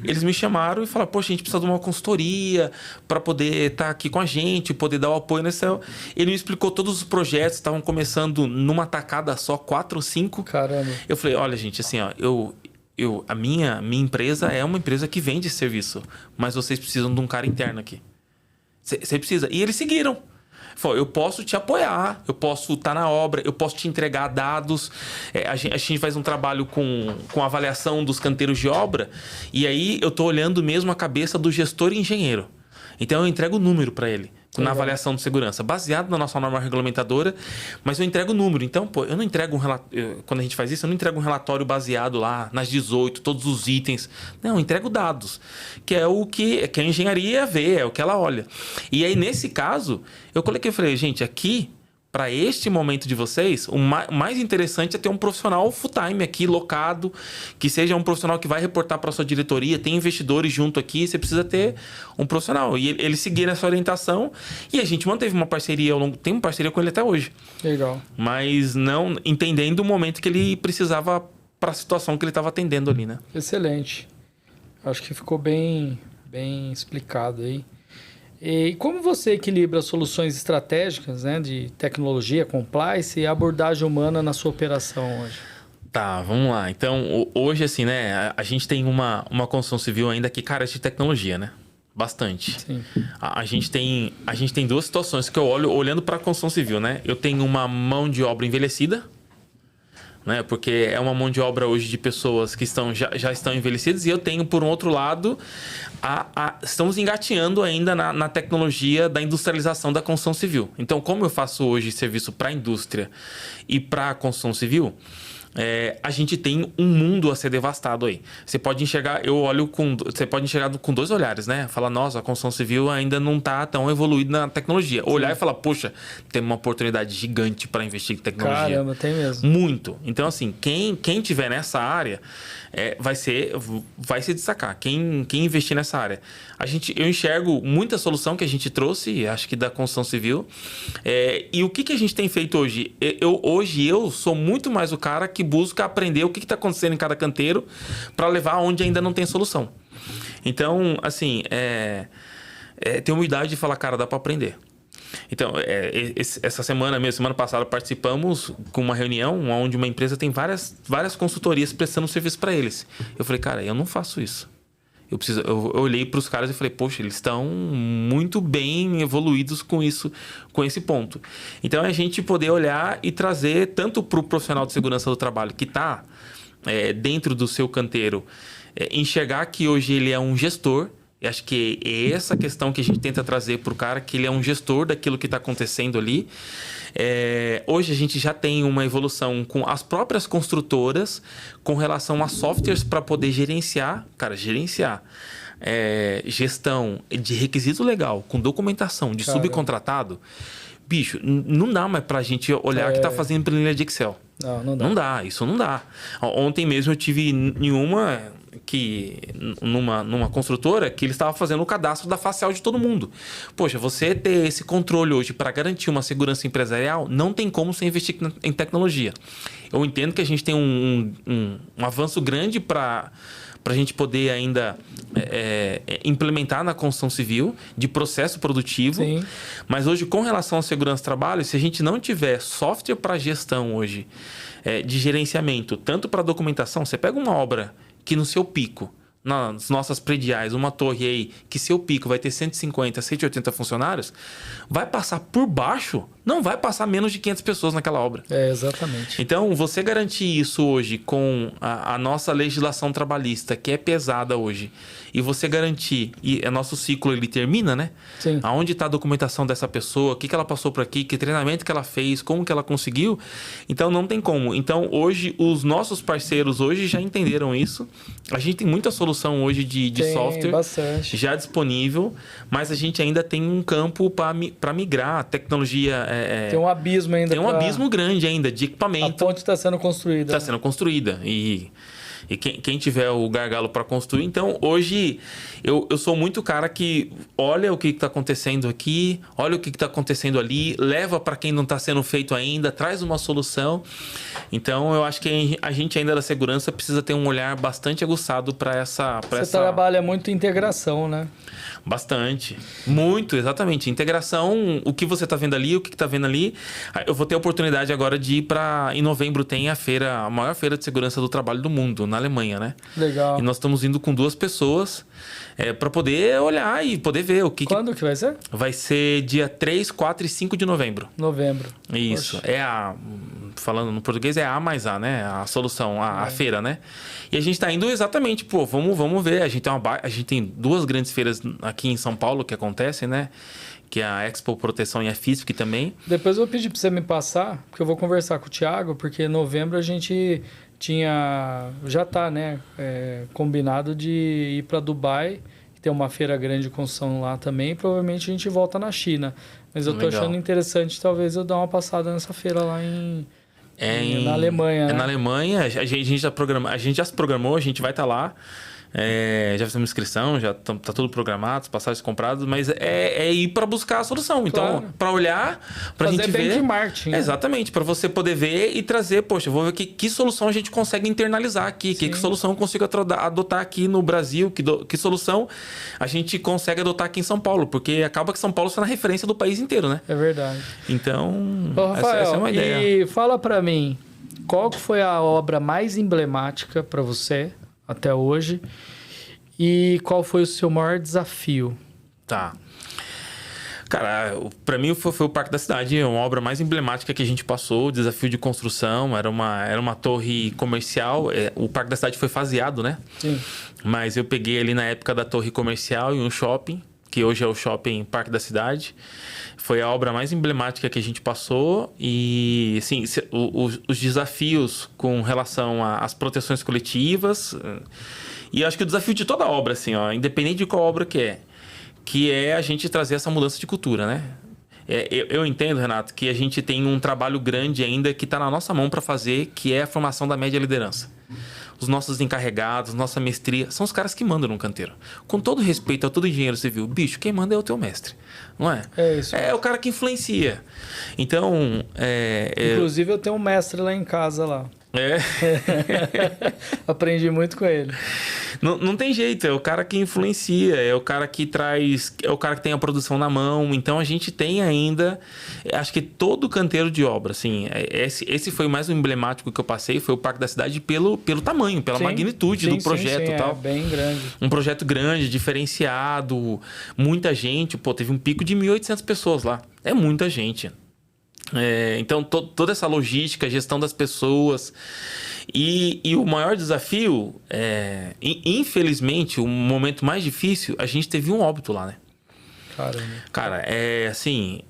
eles me chamaram e falaram, poxa, a gente precisa de uma consultoria para poder estar aqui com a gente, poder dar o apoio nesse céu. Ele me explicou todos os projetos, estavam começando numa tacada só, 4 ou 5. Caramba. Eu falei, olha, gente, assim, ó, a minha empresa é uma empresa que vende serviço, mas vocês precisam de um cara interno aqui. Você precisa. E eles seguiram. Falou, eu posso te apoiar, eu posso estar na obra, eu posso te entregar dados. A gente faz um trabalho com avaliação dos canteiros de obra e aí eu estou olhando mesmo a cabeça do gestor e engenheiro. Então eu entrego o número para ele na avaliação de segurança, baseado na nossa norma regulamentadora, mas eu entrego o número. Então, eu não entrego um relatório. Quando a gente faz isso, eu não entrego um relatório baseado lá nas 18, todos os itens. Não, eu entrego dados, que é o que a engenharia vê, é o que ela olha. E aí, nesse caso, eu falei, gente, aqui, para este momento de vocês, o mais interessante é ter um profissional full-time aqui, locado, que seja um profissional que vai reportar para a sua diretoria, tem investidores junto aqui, você precisa ter um profissional. E eles seguiram essa orientação e a gente manteve uma parceria ao longo... Tem uma parceria com ele até hoje. Legal. Mas não entendendo o momento que ele precisava para a situação que ele estava atendendo ali, né? Excelente. Acho que ficou bem explicado aí. E como você equilibra soluções estratégicas, né, de tecnologia, compliance e abordagem humana na sua operação hoje? Tá, vamos lá. Então, hoje, assim, né, a gente tem uma construção civil ainda que carece de tecnologia, né? Bastante. Sim. A gente tem duas situações que eu olhando para a construção civil, né? Eu tenho uma mão de obra envelhecida, né? Porque é uma mão de obra hoje de pessoas que já estão envelhecidas, e eu tenho, por um outro lado, estamos engateando ainda na tecnologia da industrialização da construção civil. Então, como eu faço hoje serviço para a indústria e para a construção civil, a gente tem um mundo a ser devastado aí. Você pode enxergar, você pode enxergar com dois olhares, né? Falar, nossa, a construção civil ainda não está tão evoluída na tecnologia. Sim. Olhar e falar, poxa, tem uma oportunidade gigante para investir em tecnologia. Caramba, tem mesmo. Muito. Então, assim, quem tiver nessa área vai se destacar. Quem investir nessa área. Eu enxergo muita solução que a gente trouxe, acho que da construção civil. E o que a gente tem feito hoje? Hoje eu sou muito mais o cara que busca aprender o que está acontecendo em cada canteiro para levar onde ainda não tem solução. Então, assim, ter humildade de falar, cara, dá para aprender. Então, essa semana passada, participamos com uma reunião onde uma empresa tem várias consultorias prestando serviço para eles. Eu falei, cara, eu não faço isso. Eu olhei para os caras e falei, poxa, eles estão muito bem evoluídos com isso, com esse ponto. Então, é a gente poder olhar e trazer tanto para o profissional de segurança do trabalho que está dentro do seu canteiro, enxergar que hoje ele é um gestor. E acho que é essa questão que a gente tenta trazer para o cara, que ele é um gestor daquilo que está acontecendo ali. Hoje a gente já tem uma evolução com as próprias construtoras com relação a softwares para poder gerenciar. Cara, gestão de requisito legal, com documentação de subcontratado. Bicho, não dá mais para a gente olhar que está fazendo planilha de Excel. Não dá, isso não dá. Ontem mesmo eu tive numa construtora que eles estavam fazendo o cadastro da facial de todo mundo. Poxa, você ter esse controle hoje para garantir uma segurança empresarial, não tem como você investir em tecnologia. Eu entendo que a gente tem um avanço grande para a gente poder ainda implementar na construção civil de processo produtivo. Sim. Mas hoje, com relação à segurança do trabalho, se a gente não tiver software para gestão hoje, de gerenciamento, tanto para documentação, você pega uma obra que no seu pico, nas nossas prediais, uma torre aí, que seu pico vai ter 150, 180 funcionários, vai passar por baixo, não vai passar menos de 500 pessoas naquela obra. Exatamente. Então, você garantir isso hoje com a nossa legislação trabalhista, que é pesada hoje, e você garantir, e o nosso ciclo ele termina, né? Sim. Aonde está a documentação dessa pessoa, o que ela passou por aqui, que treinamento que ela fez, como que ela conseguiu. Então, não tem como. Então, hoje, os nossos parceiros hoje já entenderam isso. A gente tem muita solução hoje de software bastante. Já disponível, mas a gente ainda tem um campo para migrar. A tecnologia... tem um abismo ainda. Tem um abismo grande ainda de equipamento. A ponte está sendo construída. Está sendo construída. E quem tiver o gargalo para construir. Então, hoje, eu sou muito cara que olha o que está acontecendo aqui, olha o que está acontecendo ali, leva para quem não está sendo feito ainda, traz uma solução. Então, eu acho que a gente ainda da segurança precisa ter um olhar bastante aguçado para essa... Você trabalha muito integração, né? Bastante. Muito, exatamente. Integração, o que você está vendo ali, o que está vendo ali. Eu vou ter a oportunidade agora de ir para... Em novembro tem a maior feira de segurança do trabalho do mundo, na Alemanha, né? Legal. E nós estamos indo com 2 pessoas para poder olhar e poder ver o que... Quando que vai ser? Vai ser dia 3, 4 e 5 de novembro. Novembro. Isso. Poxa. Falando no português, é A mais A, né? A solução, a feira, né? E a gente está indo exatamente, vamos ver. A gente tem 2 grandes feiras aqui em São Paulo que acontecem, né? Que é a Expo Proteção e a FISP também. Depois eu vou pedir para você me passar, porque eu vou conversar com o Thiago, porque em novembro a gente já está, né? Combinado de ir para Dubai, que tem uma feira grande de construção lá também, e provavelmente a gente volta na China. Mas eu tô achando interessante, talvez eu dar uma passada nessa feira lá na Alemanha. Na Alemanha, a gente já se programou, a gente vai estar lá. Já fizemos inscrição, já tá tudo programado, as passagens compradas, mas é ir para buscar a solução. Claro. Então, para olhar, para a gente ver... Fazer benchmarking. Exatamente, para você poder ver e trazer, poxa, vou ver que solução a gente consegue internalizar aqui, que solução eu consigo adotar aqui no Brasil, que solução a gente consegue adotar aqui em São Paulo, porque acaba que São Paulo está na referência do país inteiro, né? É verdade. Então, Rafael, essa é uma ideia. E fala para mim, qual que foi a obra mais emblemática para você até hoje e qual foi o seu maior desafio? Tá. Cara, pra mim foi o Parque da Cidade, uma obra mais emblemática que a gente passou, o desafio de construção, era uma torre comercial, o Parque da Cidade foi faseado, né? Sim. Mas eu peguei ali na época da torre comercial e um shopping, que hoje é o Shopping Parque da Cidade. Foi a obra mais emblemática que a gente passou e, assim, os desafios com relação às proteções coletivas e acho que o desafio de toda obra, assim, ó, independente de qual obra que é a gente trazer essa mudança de cultura, né? Eu entendo, Renato, que a gente tem um trabalho grande ainda que está na nossa mão para fazer, que é a formação da média liderança. Os nossos encarregados, nossa mestria, são os caras que mandam no canteiro. Com todo respeito a todo engenheiro civil, bicho, quem manda é o teu mestre, não é? É isso. É o cara que influencia. Então... Inclusive, eu tenho um mestre lá em casa lá. Aprendi muito com ele. Não tem jeito, é o cara que influencia, é o cara que traz, é o cara que tem a produção na mão. Então a gente tem ainda, acho que todo canteiro de obra, assim, esse foi mais um emblemático que eu passei, foi o Parque da Cidade pelo tamanho, pela magnitude do projeto e tal. É bem grande. Um projeto grande, diferenciado, muita gente, teve um pico de 1.800 pessoas lá. É muita gente. Então, toda essa logística, gestão das pessoas. E o maior desafio, infelizmente, o momento mais difícil, a gente teve um óbito lá, né? Caramba. Cara, assim,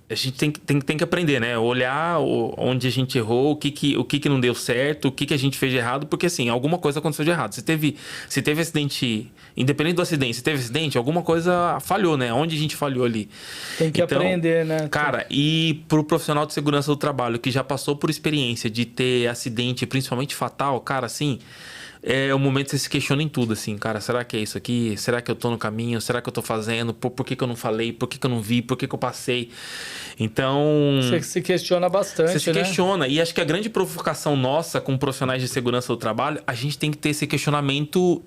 a gente tem que aprender, né? Olhar onde a gente errou, o que não deu certo, o que a gente fez de errado, porque assim, alguma coisa aconteceu de errado. Se teve acidente, independente do acidente, se teve acidente, alguma coisa falhou, né? Onde a gente falhou ali. Tem que aprender, né? Cara, e pro profissional de segurança do trabalho que já passou por experiência de ter acidente, principalmente fatal, cara, assim... É o momento que você se questiona em tudo, assim, cara, será que é isso aqui? Será que eu tô no caminho? Será que eu tô fazendo? Por que eu não falei? Por que eu não vi? Por que eu passei? Então... Você se questiona bastante, Você se questiona. E acho que a grande provocação nossa com profissionais de segurança do trabalho, a gente tem que ter esse questionamento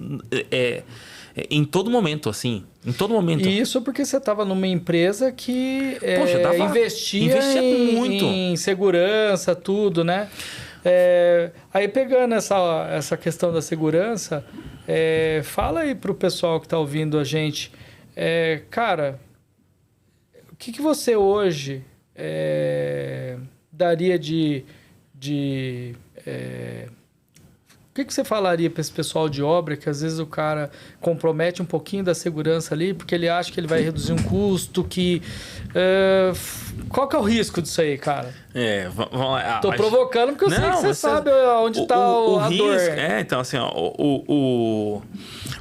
em todo momento, assim. Em todo momento. E isso porque você estava numa empresa que investia muito em segurança, tudo, né? Aí pegando essa questão da segurança, fala aí pro pessoal que está ouvindo a gente, cara, o que você hoje daria o que você falaria para esse pessoal de obra que às vezes o cara compromete um pouquinho da segurança ali porque ele acha que ele vai reduzir um custo, qual que é o risco disso aí, cara? Vamos lá. Tô provocando porque eu sei que você sabe onde está a risco, dor. Então assim, ó,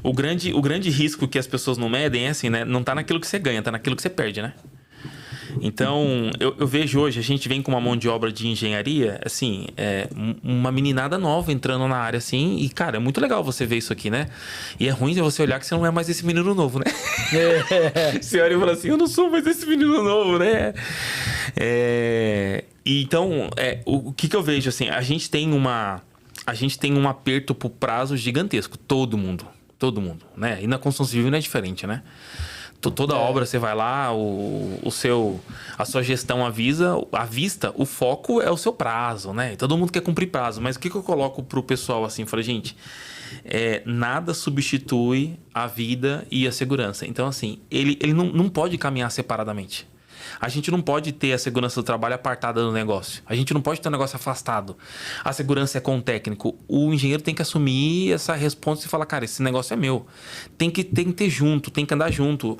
o grande risco que as pessoas não medem é assim, né? Não tá naquilo que você ganha, tá naquilo que você perde, né? Então, eu vejo hoje, a gente vem com uma mão de obra de engenharia, assim, uma meninada nova entrando na área, assim, e, cara, é muito legal você ver isso aqui, né? E é ruim você olhar que você não é mais esse menino novo, né? Você olha e fala assim, eu não sou mais esse menino novo, né? Então, o que eu vejo, assim, a gente tem um aperto pro prazo gigantesco, todo mundo, né? E na construção civil não é diferente, né? Toda obra você vai lá, a sua gestão à vista, o foco é o seu prazo, né? Todo mundo quer cumprir prazo, mas o que eu coloco pro pessoal assim? Falei, gente, nada substitui a vida e a segurança. Então, assim, ele não pode caminhar separadamente. A gente não pode ter a segurança do trabalho apartada do negócio. A gente não pode ter um negócio afastado. A segurança é com o técnico. O engenheiro tem que assumir essa resposta e falar, cara, esse negócio é meu. Tem que ter junto, tem que andar junto.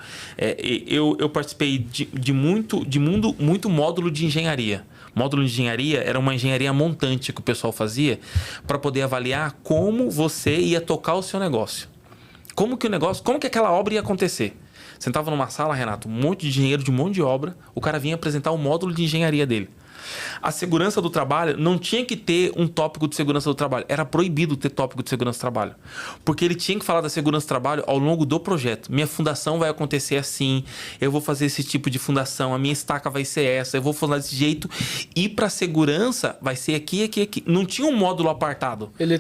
Eu participei de muito módulo de engenharia. Módulo de engenharia era uma engenharia montante que o pessoal fazia para poder avaliar como você ia tocar o seu negócio. Como que aquela obra ia acontecer. Sentava numa sala, Renato, um monte de engenheiro de um monte de obra, o cara vinha apresentar o módulo de engenharia dele. A segurança do trabalho não tinha que ter um tópico de segurança do trabalho. Era proibido ter tópico de segurança do trabalho. Porque ele tinha que falar da segurança do trabalho ao longo do projeto. Minha fundação vai acontecer assim, eu vou fazer esse tipo de fundação, a minha estaca vai ser essa, eu vou falar desse jeito. E para segurança vai ser aqui, aqui, aqui. Não tinha um módulo apartado. Ele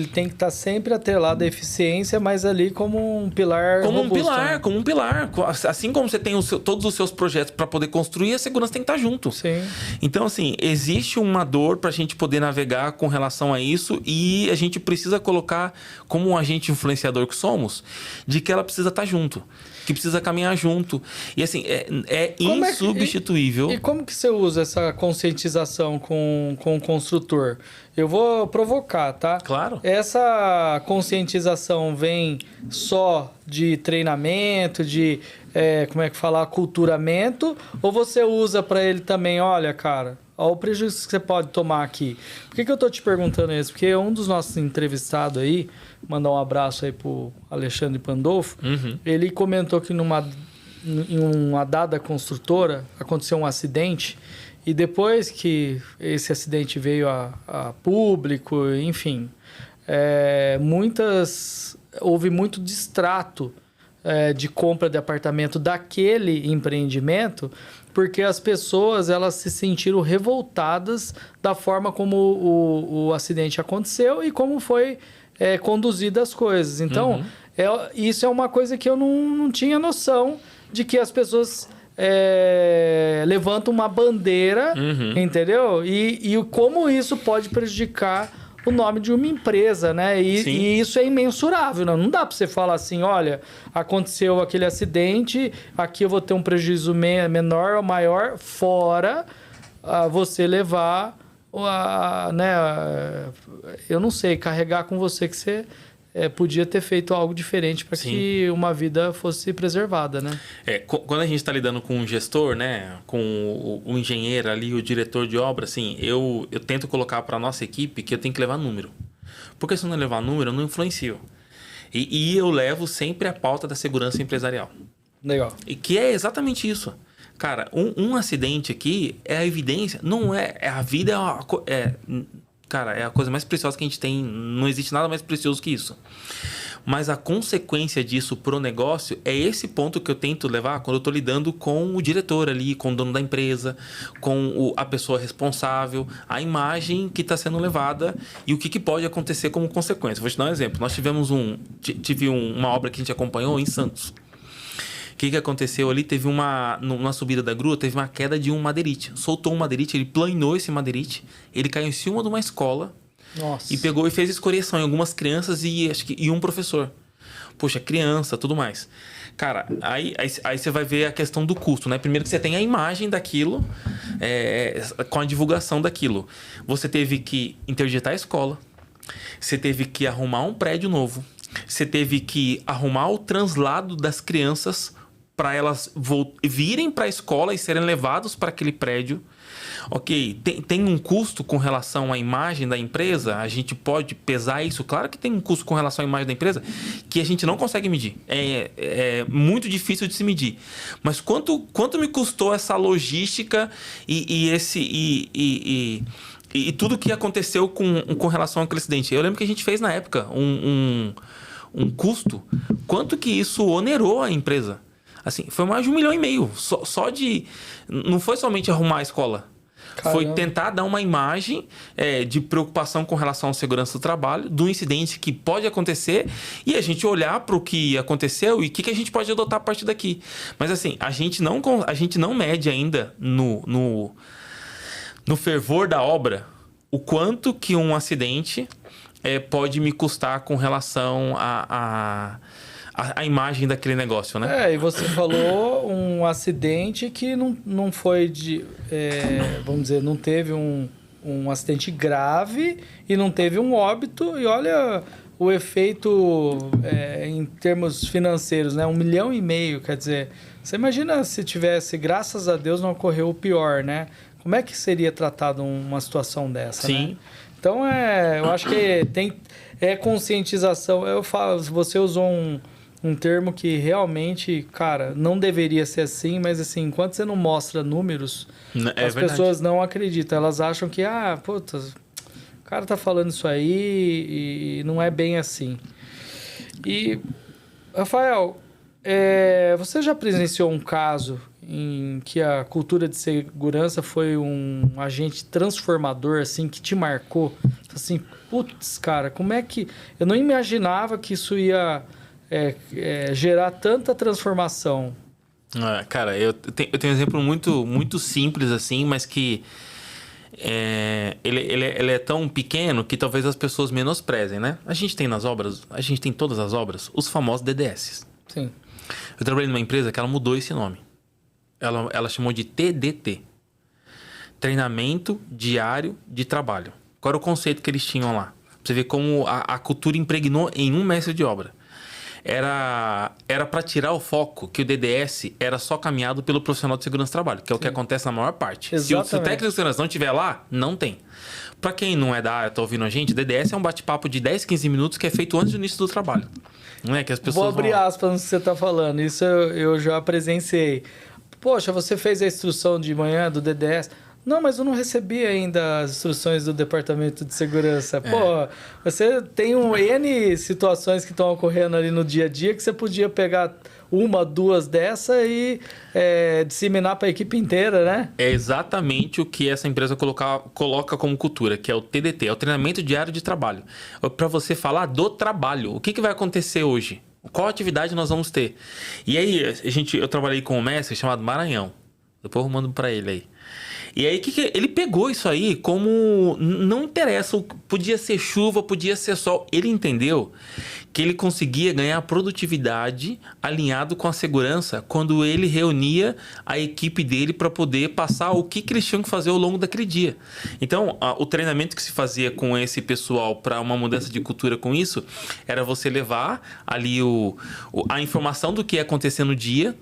tem que estar sempre atrelado à eficiência, mas ali como um pilar robusto, né? Como um pilar. Assim como você tem todos os seus projetos para poder construir, a segurança tem que estar junto. Sim. Então, assim, existe uma dor para a gente poder navegar com relação a isso e a gente precisa colocar, como um agente influenciador que somos, de que ela precisa estar junto. que precisa caminhar junto. E assim, é insubstituível. E como que você usa essa conscientização com o construtor? Eu vou provocar, tá? Claro. Essa conscientização vem só de treinamento, de, como é que fala, aculturamento, ou você usa para ele também, olha, cara, olha o prejuízo que você pode tomar aqui. Por que eu tô te perguntando isso? Porque um dos nossos entrevistados aí, mandar um abraço aí pro Alexandre Pandolfo, ele comentou que em uma dada construtora aconteceu um acidente. E depois que esse acidente veio a público, enfim, houve muito distrato de compra de apartamento daquele empreendimento, porque as pessoas elas se sentiram revoltadas da forma como o acidente aconteceu e como foi conduzida as coisas. Então, isso é uma coisa que eu não tinha noção de que as pessoas... levanta uma bandeira, entendeu? E como isso pode prejudicar o nome de uma empresa, né? E isso é imensurável, não dá para você falar assim, olha, aconteceu aquele acidente, aqui eu vou ter um prejuízo menor ou maior, fora você levar, eu não sei, carregar com você que você... podia ter feito algo diferente para que uma vida fosse preservada, né? Quando a gente está lidando com um gestor, né, com o engenheiro ali, o diretor de obra, assim, eu tento colocar para a nossa equipe que eu tenho que levar número. Porque se eu não levar número, eu não influencio. E eu levo sempre a pauta da segurança empresarial. Legal. E que é exatamente isso. Cara, um acidente aqui é a evidência, não é... A vida Cara, é a coisa mais preciosa que a gente tem. Não existe nada mais precioso que isso. Mas a consequência disso pro negócio é esse ponto que eu tento levar quando eu tô lidando com o diretor ali, com o dono da empresa, com a pessoa responsável, a imagem que está sendo levada e o que pode acontecer como consequência. Vou te dar um exemplo. Nós tivemos uma obra que a gente acompanhou em Santos. O que aconteceu ali? Teve numa subida da grua, teve uma queda de um madeirite. Soltou um madeirite, ele planou esse madeirite, ele caiu em cima de uma escola. Nossa. E pegou e fez escoriação em algumas crianças e um professor. Poxa, criança, tudo mais. Cara, aí você vai ver a questão do custo, né? Primeiro que você tem a imagem daquilo, com a divulgação daquilo. Você teve que interditar a escola, você teve que arrumar um prédio novo, você teve que arrumar o translado das crianças para elas virem para a escola e serem levados para aquele prédio. Ok, tem um custo com relação à imagem da empresa? A gente pode pesar isso? Claro que tem um custo com relação à imagem da empresa que a gente não consegue medir. É muito difícil de se medir. Mas quanto me custou essa logística e tudo que aconteceu com relação àquele acidente? Eu lembro que a gente fez na época um custo. Quanto que isso onerou a empresa? Assim, foi mais de 1,5 milhão. Só de... Não foi somente arrumar a escola. Caramba. Foi tentar dar uma imagem de preocupação com relação à segurança do trabalho, do incidente que pode acontecer, e a gente olhar para o que aconteceu e o que a gente pode adotar a partir daqui. Mas assim, a gente não mede ainda no fervor da obra o quanto que um acidente pode me custar com relação a imagem daquele negócio, né? E você falou um acidente que não foi vamos dizer, não teve um acidente grave e não teve um óbito. E olha o efeito em termos financeiros, né? 1,5 milhão, quer dizer... Você imagina se tivesse, graças a Deus, não ocorreu o pior, né? Como é que seria tratado uma situação dessa, Sim. Né? Então, eu acho que tem conscientização. Eu falo, você usou um termo que realmente, cara, não deveria ser assim, mas assim, enquanto você não mostra números, as pessoas não acreditam. Elas acham que, puta, o cara tá falando isso aí e não é bem assim. E, Rafael, você já presenciou um caso em que a cultura de segurança foi um agente transformador, assim, que te marcou? Assim, putz, cara, como é que... Eu não imaginava que isso ia... gerar tanta transformação. Cara, eu tenho um exemplo muito, muito simples assim, mas que ele é tão pequeno que talvez as pessoas menosprezem, né? A gente tem nas obras, a gente tem em todas as obras, os famosos DDS. Sim. Eu trabalhei numa empresa que ela mudou esse nome. Ela chamou de TDT. Treinamento Diário de Trabalho. Qual era o conceito que eles tinham lá? Pra você ver como a cultura impregnou em um mestre de obra. Era para tirar o foco que o DDS era só caminhado pelo profissional de segurança do trabalho, que é o que acontece na maior parte. Se o técnico de segurança não estiver lá, não tem. Para quem não é da área, tá ouvindo a gente, DDS é um bate-papo de 10, 15 minutos que é feito antes do início do trabalho. Não é que as pessoas Vou abrir aspas no que você está falando. Isso eu já presenciei. Poxa, você fez a instrução de manhã do DDS? Não, mas eu não recebi ainda as instruções do Departamento de Segurança. Pô, você tem N situações que estão ocorrendo ali no dia a dia que você podia pegar uma, duas dessa e disseminar para a equipe inteira, né? É exatamente o que essa empresa coloca como cultura, que é o TDT, é o Treinamento Diário de Trabalho. Para você falar do trabalho. O que vai acontecer hoje? Qual atividade nós vamos ter? E aí, eu trabalhei com um mestre chamado Maranhão. Depois eu mando para ele aí. E aí, ele pegou isso aí como... Não interessa, podia ser chuva, podia ser sol. Ele entendeu que ele conseguia ganhar produtividade alinhado com a segurança quando ele reunia a equipe dele para poder passar o que eles tinham que fazer ao longo daquele dia. Então, o treinamento que se fazia com esse pessoal para uma mudança de cultura com isso era você levar ali a informação do que ia acontecer no dia,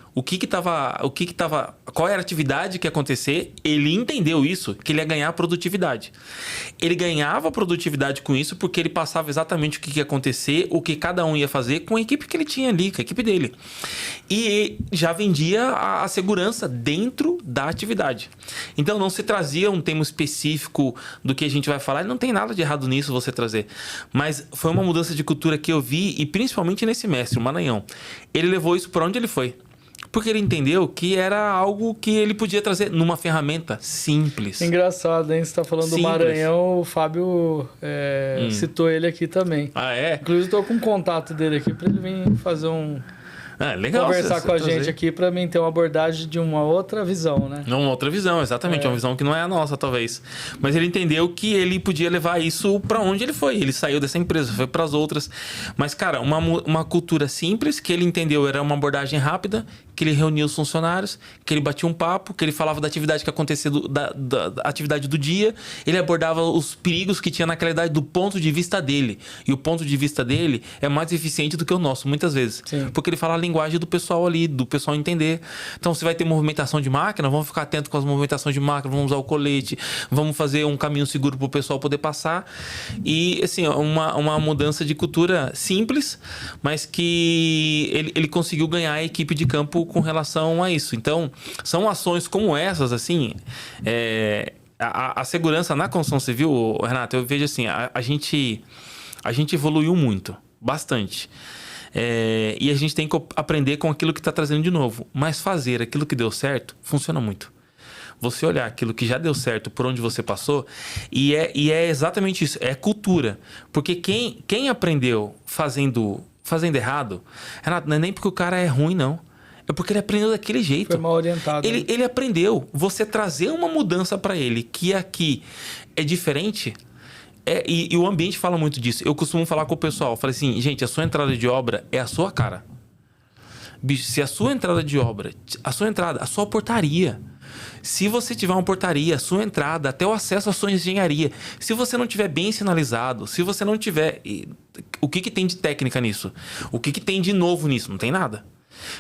qual era a atividade que ia acontecer. Ele entendeu isso, que ele ia ganhar produtividade. Ele ganhava produtividade com isso porque ele passava exatamente o que ia acontecer, o que cada um ia fazer com a equipe que ele tinha ali, com a equipe dele. E já vendia a segurança dentro da atividade. Então não se trazia um tema específico do que a gente vai falar, e não tem nada de errado nisso você trazer. Mas foi uma mudança de cultura que eu vi, e principalmente nesse mestre, o Maranhão. Ele levou isso para onde ele foi. Porque ele entendeu que era algo que ele podia trazer numa ferramenta simples. Engraçado, hein? Você está falando simples. Do Maranhão, o Fábio citou ele aqui também. Ah, é? Inclusive, estou com um contato dele aqui para ele vir fazer legal, conversar com a gente aqui para mim ter uma abordagem de uma outra visão, né? Uma outra visão, exatamente. Uma visão que não é a nossa, talvez. Mas ele entendeu que ele podia levar isso para onde ele foi. Ele saiu dessa empresa, foi para as outras. Mas, cara, uma cultura simples, que ele entendeu era uma abordagem rápida, que ele reunia os funcionários, que ele batia um papo, que ele falava da atividade que acontecia, da atividade do dia. Ele abordava os perigos que tinha naquela idade do ponto de vista dele. E o ponto de vista dele é mais eficiente do que o nosso, muitas vezes. Sim. Porque ele fala a linguagem do pessoal ali, do pessoal entender. Então, se vai ter movimentação de máquina, vamos ficar atento com as movimentações de máquina, vamos usar o colete, vamos fazer um caminho seguro para o pessoal poder passar. E, assim, uma mudança de cultura simples, mas que ele conseguiu ganhar a equipe de campo com relação a isso. Então, são ações como essas, assim, a segurança na construção civil, Renato, eu vejo assim, a gente evoluiu muito, bastante. E a gente tem que aprender com aquilo que está trazendo de novo. Mas fazer aquilo que deu certo, funciona muito. Você olhar aquilo que já deu certo por onde você passou, e é exatamente isso, é cultura. Porque quem aprendeu fazendo errado, Renato, não é nem porque o cara é ruim, não. É porque ele aprendeu daquele jeito. Foi mal orientado. Ele aprendeu. Você trazer uma mudança para ele, que aqui é diferente... E o ambiente fala muito disso. Eu costumo falar com o pessoal, eu falei assim, gente, a sua entrada de obra é a sua cara. Bicho, se a sua entrada de obra, a sua portaria, se você tiver uma portaria, a sua entrada, até o acesso à sua engenharia, se você não tiver bem sinalizado, se você não tiver... O que tem de técnica nisso? O que tem de novo nisso? Não tem nada.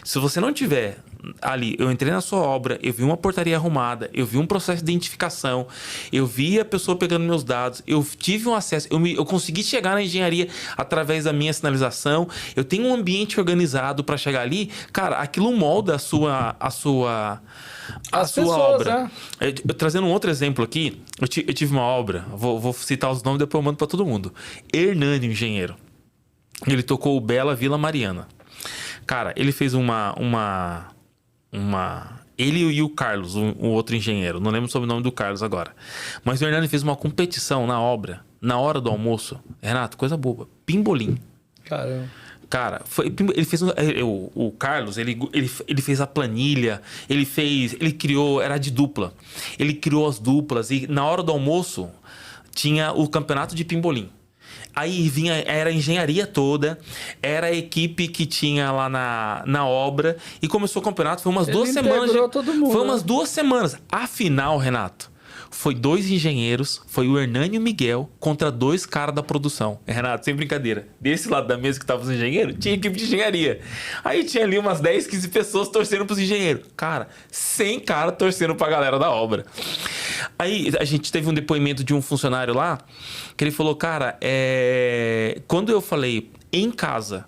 Se você não tiver ali, eu entrei na sua obra, eu vi uma portaria arrumada, eu vi um processo de identificação, eu vi a pessoa pegando meus dados, eu tive um acesso, eu consegui chegar na engenharia através da minha sinalização, eu tenho um ambiente organizado para chegar ali, cara, aquilo molda a sua obra. Né? Trazendo um outro exemplo aqui, eu tive uma obra, vou citar os nomes, depois eu mando para todo mundo. Hernani, engenheiro. Ele tocou o Bela Vila Mariana. Cara, ele fez ele e o Carlos, um outro engenheiro. Não lembro sobre o nome do Carlos agora. Mas o Hernani fez uma competição na obra, na hora do almoço. Renato, coisa boba. Pimbolim. Caramba. Cara, ele fez o Carlos, ele fez a planilha, ele criou, era de dupla. Ele criou as duplas e na hora do almoço tinha o campeonato de pimbolim. Aí era a engenharia toda, era a equipe que tinha lá na obra, e começou o campeonato, foi umas 2 semanas. Todo mundo, foi umas 2 semanas. Afinal, Renato, foi 2 engenheiros, foi o Hernani e o Miguel contra 2 caras da produção. Renato, sem brincadeira. Desse lado da mesa que tava os engenheiros, tinha equipe de engenharia. Aí tinha ali umas 10, 15 pessoas torcendo pros engenheiros. Cara, 100 caras torcendo pra galera da obra. Aí a gente teve um depoimento de um funcionário lá, que ele falou, cara, quando eu falei em casa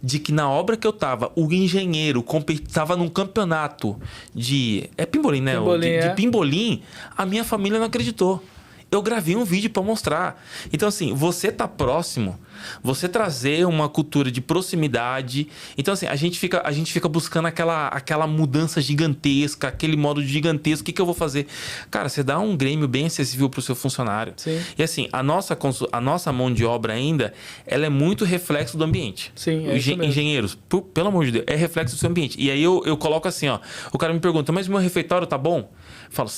de que na obra que eu tava, o engenheiro tava num campeonato de... É pimbolim, né? De pimbolim, a minha família não acreditou. Eu gravei um vídeo para mostrar. Então, assim, você tá próximo, você trazer uma cultura de proximidade. Então, assim, a gente fica buscando aquela mudança gigantesca, aquele modo gigantesco. O que eu vou fazer? Cara, você dá um Grêmio bem acessível pro seu funcionário. Sim. E, assim, a nossa mão de obra ainda, ela é muito reflexo do ambiente. Sim, é isso mesmo. Engenheiros, pelo amor de Deus, é reflexo do seu ambiente. E aí eu coloco assim, ó. O cara me pergunta, mas meu refeitório tá bom? Eu falo,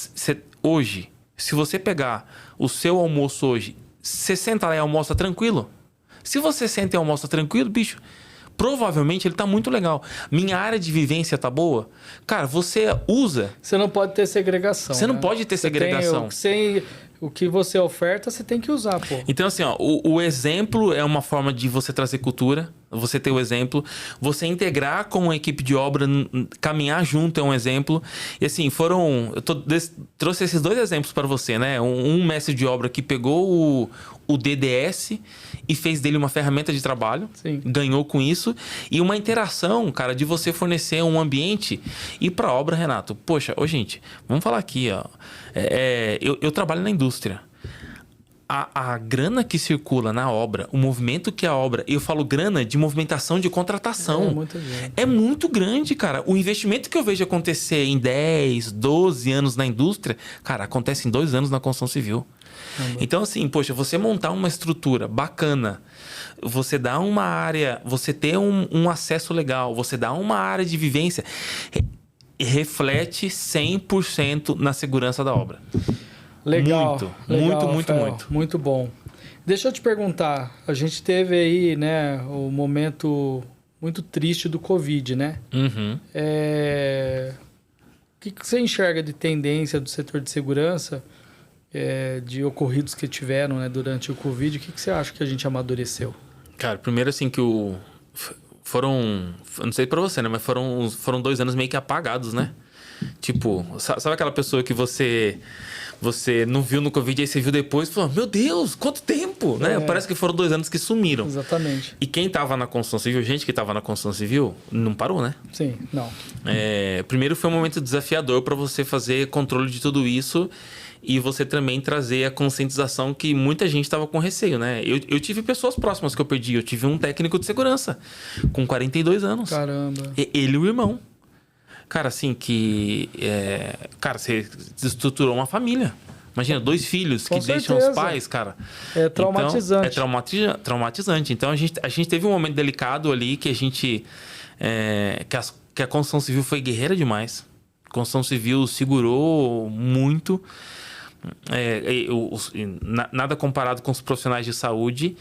hoje... Se você pegar o seu almoço hoje, você senta lá e almoça tranquilo? Se você senta e almoça tranquilo, bicho, provavelmente ele tá muito legal. Minha área de vivência tá boa? Cara, você usa... Você não pode ter segregação. Você não pode ter segregação. O que você oferta, você tem que usar, pô. Então, assim, ó, o exemplo é uma forma de você trazer cultura, você ter o exemplo, você integrar com a equipe de obra, caminhar junto é um exemplo. E assim, trouxe esses 2 exemplos para você, né? Um mestre de obra que pegou o DDS e fez dele uma ferramenta de trabalho, Sim. Ganhou com isso, e uma interação, cara, de você fornecer um ambiente. E para obra, Renato, poxa, gente, vamos falar aqui, ó. Eu trabalho na indústria. A grana que circula na obra, o movimento que a obra... Eu falo grana de movimentação de contratação. É muito grande, cara. O investimento que eu vejo acontecer em 10, 12 anos na indústria, cara, acontece em 2 anos na construção civil. Então, assim, poxa, você montar uma estrutura bacana, você dá uma área, você ter um acesso legal, você dá uma área de vivência, reflete 100% na segurança da obra. Legal. Muito. Muito bom. Deixa eu te perguntar, a gente teve aí, né, o momento muito triste do Covid, né? Uhum. O que você enxerga de tendência do setor de segurança, de ocorridos que tiveram, né, durante o Covid? O que você acha que a gente amadureceu? Cara, primeiro assim que foram, não sei pra você, né, mas foram 2 anos meio que apagados, né? Tipo, sabe aquela pessoa que você não viu no Covid, aí você viu depois e falou, meu Deus, quanto tempo, né? Parece que foram 2 anos que sumiram. Exatamente. E quem tava na construção civil, gente que tava na construção civil, não parou, né? Sim, não. Primeiro foi um momento desafiador para você fazer controle de tudo isso e você também trazer a conscientização que muita gente estava com receio, né? Eu tive pessoas próximas que eu perdi. Eu tive um técnico de segurança com 42 anos. Caramba. Ele e o irmão. Cara, assim, cara, você estruturou uma família. Imagina, 2 filhos que deixam os pais, cara. É traumatizante. Então, traumatizante. Então, a gente teve um momento delicado ali que a gente... que a construção civil foi guerreira demais. A construção civil segurou muito. Nada comparado com os profissionais de saúde.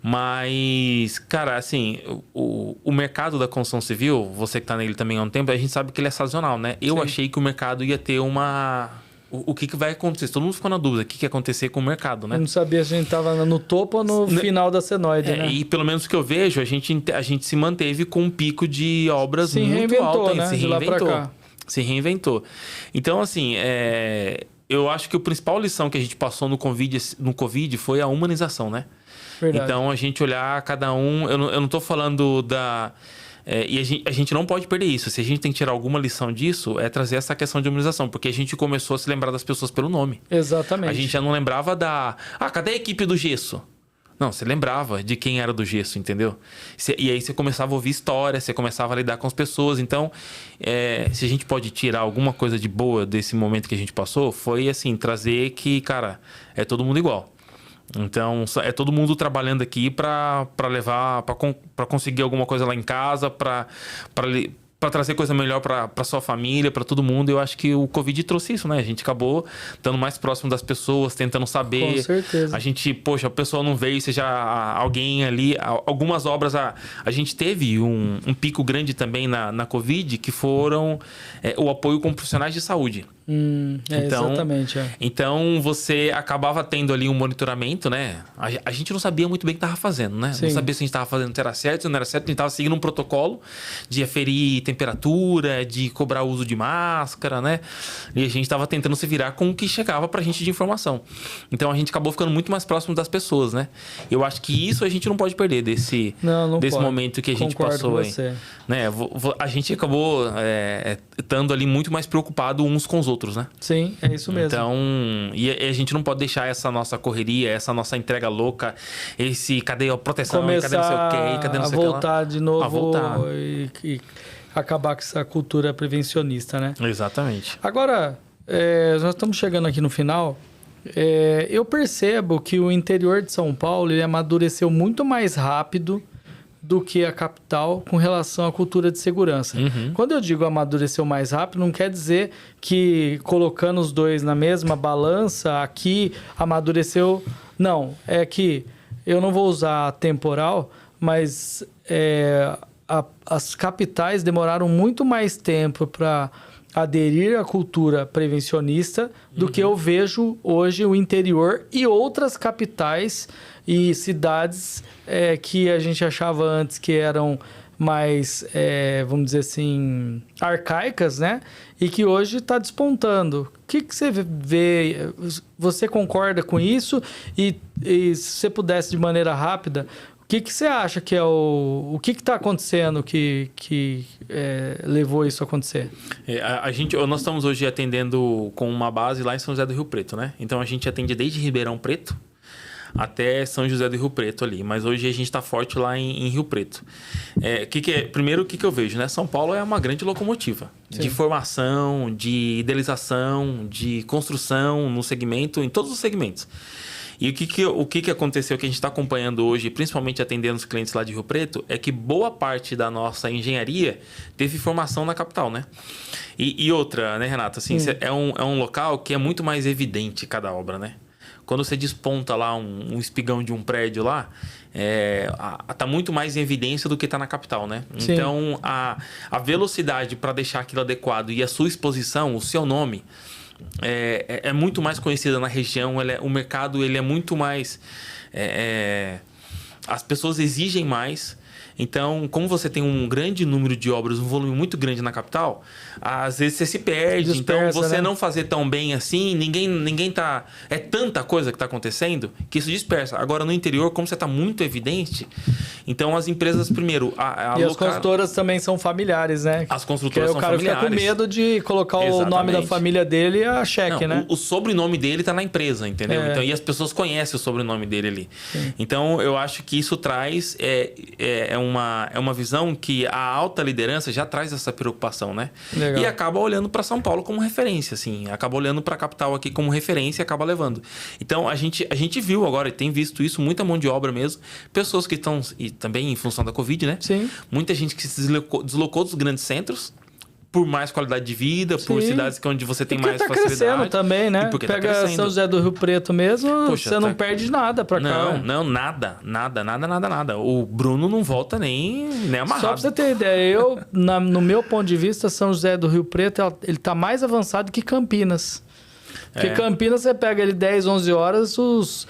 Mas, cara, assim, o mercado da construção civil, você que tá nele também há um tempo, a gente sabe que ele é sazonal, né? Eu achei que o mercado ia ter uma... O que vai acontecer? Todo mundo ficou na dúvida. O que ia acontecer com o mercado, né? Eu não sabia se a gente tava no topo ou no final da senoide, né? E pelo menos o que eu vejo, a gente se manteve com um pico de obras muito alto. Né? Se reinventou. Se reinventou. Então, assim, eu acho que a principal lição que a gente passou no Covid foi a humanização, né? Verdade. Então, a gente olhar cada um... Eu não tô falando da... e a gente não pode perder isso. Se a gente tem que tirar alguma lição disso, é trazer essa questão de humanização. Porque a gente começou a se lembrar das pessoas pelo nome. Exatamente. A gente já não lembrava cadê a equipe do gesso? Não, você lembrava de quem era do gesso, entendeu? E aí você começava a ouvir história, você começava a lidar com as pessoas. Então, se a gente pode tirar alguma coisa de boa desse momento que a gente passou, foi assim, trazer que, cara, é todo mundo igual. Então, é todo mundo trabalhando aqui para levar, para conseguir alguma coisa lá em casa, para para trazer coisa melhor para sua família, para todo mundo. Eu acho que o Covid trouxe isso, né? A gente acabou estando mais próximo das pessoas, tentando saber. Com certeza. A gente, poxa, a pessoa não veio, seja alguém ali. Algumas obras, a gente teve um pico grande também na Covid, que foram o apoio com profissionais de saúde. Então, exatamente. Então, você acabava tendo ali um monitoramento, né? A gente não sabia muito bem o que estava fazendo, né? Sim. Não sabia se a gente estava fazendo se era certo, se não era certo. A gente estava seguindo um protocolo de aferir temperatura, de cobrar o uso de máscara, né? E a gente estava tentando se virar com o que chegava pra gente de informação. Então, a gente acabou ficando muito mais próximo das pessoas, né? Eu acho que isso a gente não pode perder desse momento que a gente passou aí. Né? A gente acabou estando ali muito mais preocupado uns com os outros, né? Sim, é isso mesmo. Então, e a gente não pode deixar essa nossa correria, essa nossa entrega louca, cadê a proteção, cadê não sei o quê, cadê não sei o que lá. Voltar de novo e acabar com essa cultura prevencionista, né? Exatamente. Agora, nós estamos chegando aqui no final. Eu percebo que o interior de São Paulo ele amadureceu muito mais rápido do que a capital com relação à cultura de segurança. Quando eu digo amadureceu mais rápido, não quer dizer que colocando os dois na mesma balança, aqui amadureceu. Não, é que eu não vou usar temporal, mas as capitais demoraram muito mais tempo para aderir à cultura prevencionista do que eu vejo hoje o interior e outras capitais e cidades que a gente achava antes que eram mais, vamos dizer assim, arcaicas, né? E que hoje está despontando. O que você vê? Você concorda com isso? E se você pudesse de maneira rápida, o que você acha que é o que está acontecendo que levou isso a acontecer? Nós estamos hoje atendendo com uma base lá em São José do Rio Preto, né? Então a gente atende desde Ribeirão Preto até São José do Rio Preto ali, mas hoje a gente está forte lá em Rio Preto. Primeiro, o que eu vejo, né? São Paulo é uma grande locomotiva. Sim. De formação, de idealização, de construção no segmento, em todos os segmentos. E o que aconteceu, que a gente está acompanhando hoje, principalmente atendendo os clientes lá de Rio Preto, é que boa parte da nossa engenharia teve formação na capital, né? E outra, né, Renato? Assim, é um local que é muito mais evidente cada obra, né? Quando você desponta lá um espigão de um prédio lá, tá muito mais em evidência do que está na capital, né? Sim. Então, a velocidade para deixar aquilo adequado e a sua exposição, o seu nome, é muito mais conhecida na região. O mercado ele é muito mais... as pessoas exigem mais. Então, como você tem um grande número de obras, um volume muito grande na capital, às vezes você se perde. Dispersa, então, você não fazer tão bem assim, ninguém tá... É tanta coisa que tá acontecendo que isso dispersa. Agora, no interior, como você tá muito evidente, então as empresas, primeiro... as construtoras também são familiares, né? As construtoras são familiares. O cara fica com medo de colocar o nome da família dele a cheque, né? O sobrenome dele tá na empresa, entendeu? Então, e as pessoas conhecem o sobrenome dele ali. Sim. Então, eu acho que isso traz... uma visão que a alta liderança já traz essa preocupação, né? Legal. E acaba olhando para São Paulo como referência, assim. Acaba olhando para a capital aqui como referência e acaba levando. Então, a gente viu agora, e tem visto isso, muita mão de obra mesmo. Pessoas que estão... E também em função da Covid, né? Sim. Muita gente que se deslocou dos grandes centros por mais qualidade de vida, por cidades onde você tem mais facilidade. Porque tá crescendo também, né? Pega São José do Rio Preto mesmo, você não perde nada pra cá. Não, nada. O Bruno não volta nem amarrado. Só pra você ter ideia, no meu ponto de vista, São José do Rio Preto, ele tá mais avançado que Campinas. Porque Campinas, você pega ele 10, 11 horas, os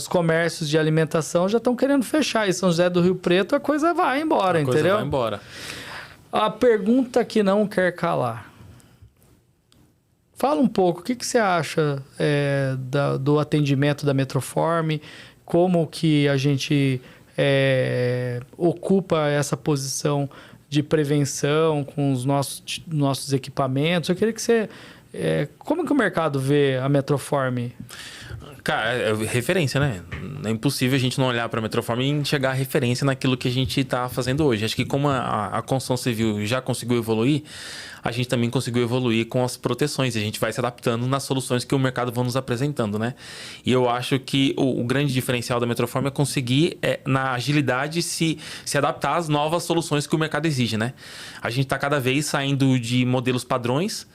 comércios de alimentação já estão querendo fechar. E São José do Rio Preto, a coisa vai embora, entendeu? A coisa vai embora. A pergunta que não quer calar. Fala um pouco, o que você acha do atendimento da Metroform? Como que a gente ocupa essa posição de prevenção com os nossos equipamentos? Eu queria que você... como que o mercado vê a Metroform? Cara, é referência, né? É impossível a gente não olhar para a Metroform e enxergar a referência naquilo que a gente está fazendo hoje. Acho que como a construção civil já conseguiu evoluir, a gente também conseguiu evoluir com as proteções. E a gente vai se adaptando nas soluções que o mercado vai nos apresentando, né? E eu acho que o grande diferencial da Metroform é conseguir, na agilidade, se adaptar às novas soluções que o mercado exige, né? A gente está cada vez saindo de modelos padrões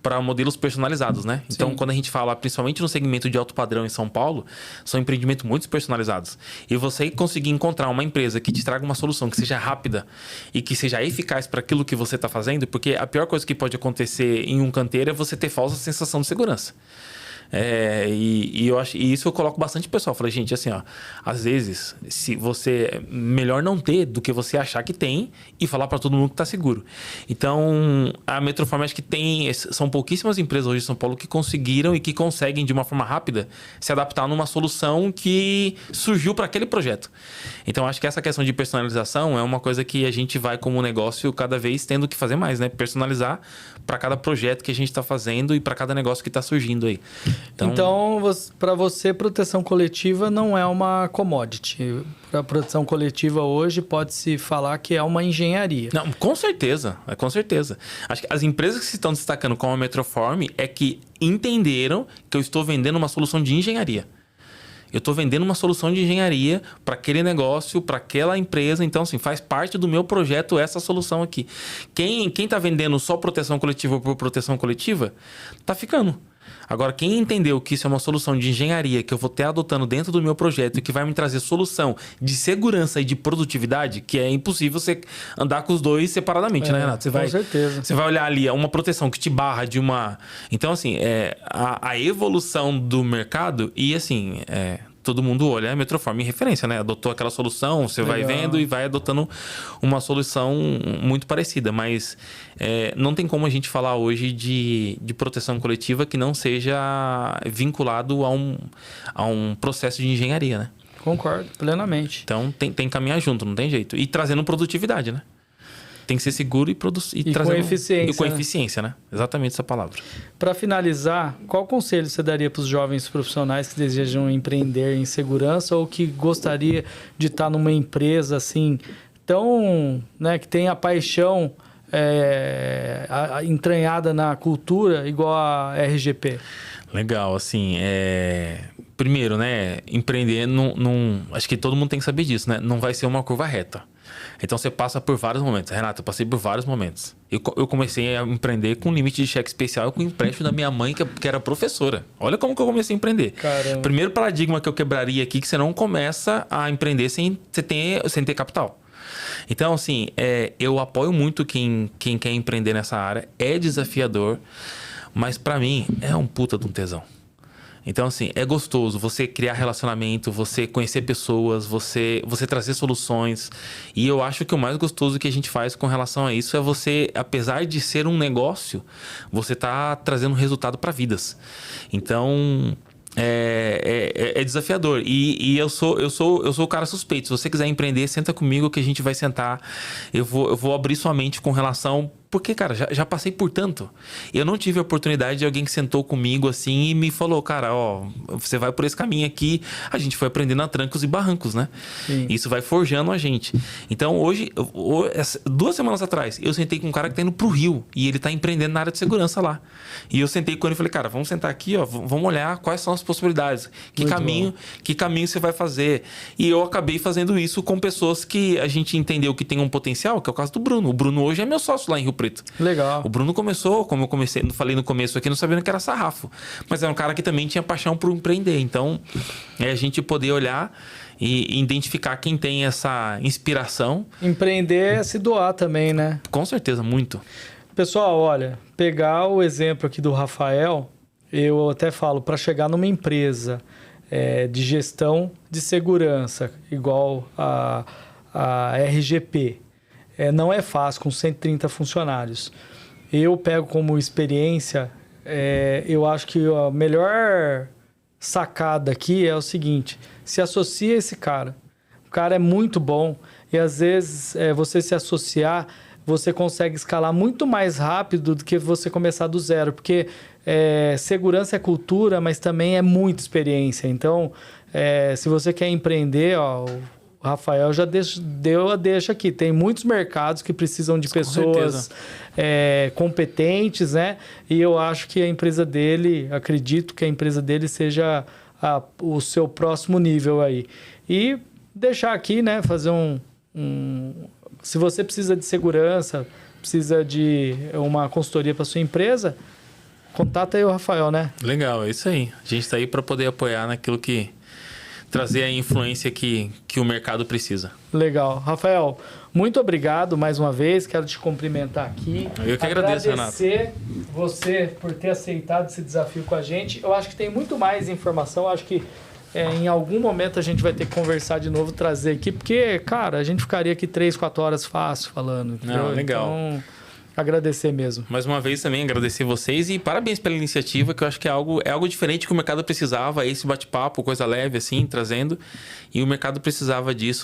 para modelos personalizados, né? Então, Sim. quando a gente fala, principalmente no segmento de alto padrão em São Paulo, são empreendimentos muito personalizados. E você conseguir encontrar uma empresa que te traga uma solução que seja rápida e que seja eficaz para aquilo que você está fazendo, porque a pior coisa que pode acontecer em um canteiro é você ter falsa sensação de segurança. E isso eu coloco bastante pessoal. Falei, gente, assim, ó, às vezes, se você melhor não ter do que você achar que tem e falar para todo mundo que tá seguro. Então, a Metroform acho que são pouquíssimas empresas hoje em São Paulo que conseguiram e que conseguem de uma forma rápida se adaptar numa solução que surgiu para aquele projeto. Então, acho que essa questão de personalização é uma coisa que a gente vai como negócio cada vez tendo que fazer mais, né? Personalizar para cada projeto que a gente está fazendo e para cada negócio que está surgindo aí. Então, para você, proteção coletiva não é uma commodity. Para proteção coletiva hoje, pode-se falar que é uma engenharia. Não, com certeza, com certeza. Acho que as empresas que se estão destacando como a Metroform é que entenderam que eu estou vendendo uma solução de engenharia. Eu estou vendendo uma solução de engenharia para aquele negócio, para aquela empresa. Então, assim, faz parte do meu projeto essa solução aqui. Quem está vendendo só proteção coletiva por proteção coletiva, está ficando. Agora, quem entendeu que isso é uma solução de engenharia que eu vou ter adotando dentro do meu projeto e que vai me trazer solução de segurança e de produtividade, que é impossível você andar com os dois separadamente, né, Renato? Com certeza. Você vai olhar ali, uma proteção que te barra de uma... Então, assim, a evolução do mercado e, assim... todo mundo olha a Metroform em referência, né? Adotou aquela solução, você vai vendo e vai adotando uma solução muito parecida. Mas não tem como a gente falar hoje de proteção coletiva que não seja vinculado a um processo de engenharia, né? Concordo, plenamente. Então tem que caminhar junto, não tem jeito. E trazendo produtividade, né? Tem que ser seguro e trazendo... com eficiência. E com eficiência, né? Exatamente essa palavra. Para finalizar, qual conselho você daria para os jovens profissionais que desejam empreender em segurança ou que gostaria de estar numa empresa assim tão, né, que tem a paixão entranhada na cultura igual a RGP? Legal, assim, primeiro, né, empreender acho que todo mundo tem que saber disso, né? Não vai ser uma curva reta. Então você passa por vários momentos. Renato, eu passei por vários momentos. Eu comecei a empreender com limite de cheque especial e com empréstimo da minha mãe, que era professora. Olha como que eu comecei a empreender. Caramba. Primeiro paradigma que eu quebraria aqui, que você não começa a empreender sem ter capital. Então, assim, eu apoio muito quem quer empreender nessa área. É desafiador, mas para mim é um puta de um tesão. Então, assim, é gostoso você criar relacionamento, você conhecer pessoas, você trazer soluções. E eu acho que o mais gostoso que a gente faz com relação a isso é você, apesar de ser um negócio, você tá trazendo resultado para vidas. Então... É desafiador. E eu sou o cara suspeito. Se você quiser empreender, senta comigo que a gente vai sentar. Eu vou abrir sua mente com relação... Porque, cara, já passei por tanto. Eu não tive a oportunidade de alguém que sentou comigo assim e me falou, cara, ó, você vai por esse caminho aqui. A gente foi aprendendo a trancos e barrancos, né? Sim. Isso vai forjando a gente. Então, hoje, 2 semanas atrás, eu sentei com um cara que tá indo pro Rio e ele tá empreendendo na área de segurança lá. E eu sentei com ele e falei, cara, vamos sentar aqui, ó, vamos olhar quais são as possibilidades. Que caminho você vai fazer? E eu acabei fazendo isso com pessoas que a gente entendeu que tem um potencial, que é o caso do Bruno. O Bruno hoje é meu sócio lá em Rio Preto. Legal. O Bruno começou, como eu falei no começo aqui, não sabendo que era sarrafo. Mas era um cara que também tinha paixão por empreender. Então, a gente poder olhar e identificar quem tem essa inspiração. Empreender é se doar também, né? Com certeza, muito. Pessoal, olha, pegar o exemplo aqui do Rafael, eu até falo, para chegar numa empresa de gestão de segurança, igual a RGP, não é fácil, com 130 funcionários. Eu pego como experiência, eu acho que a melhor sacada aqui é o seguinte: se associa a esse cara. O cara é muito bom e às vezes você se associar, você consegue escalar muito mais rápido do que você começar do zero, porque segurança é cultura, mas também é muita experiência. Então, se você quer empreender, ó, o Rafael já deu a deixa aqui. Tem muitos mercados que precisam de pessoas competentes, né? E eu acho que a empresa dele, acredito que a empresa dele seja o seu próximo nível aí. E deixar aqui, né? Fazer se você precisa de segurança, precisa de uma consultoria para sua empresa, contata aí o Rafael, né? Legal, é isso aí. A gente está aí para poder apoiar naquilo que... trazer a influência que o mercado precisa. Legal. Rafael, muito obrigado mais uma vez. Quero te cumprimentar aqui. Eu que agradeço, Renato. Agradecer você por ter aceitado esse desafio com a gente. Eu acho que tem muito mais informação. Eu acho que em algum momento a gente vai ter que conversar de novo, trazer aqui. Porque, cara, a gente ficaria aqui 3, 4 horas fácil falando. Não, legal. Então, agradecer mesmo. Mais uma vez também agradecer vocês e parabéns pela iniciativa, que eu acho que é algo diferente que o mercado precisava, esse bate-papo, coisa leve assim, trazendo. E o mercado precisava disso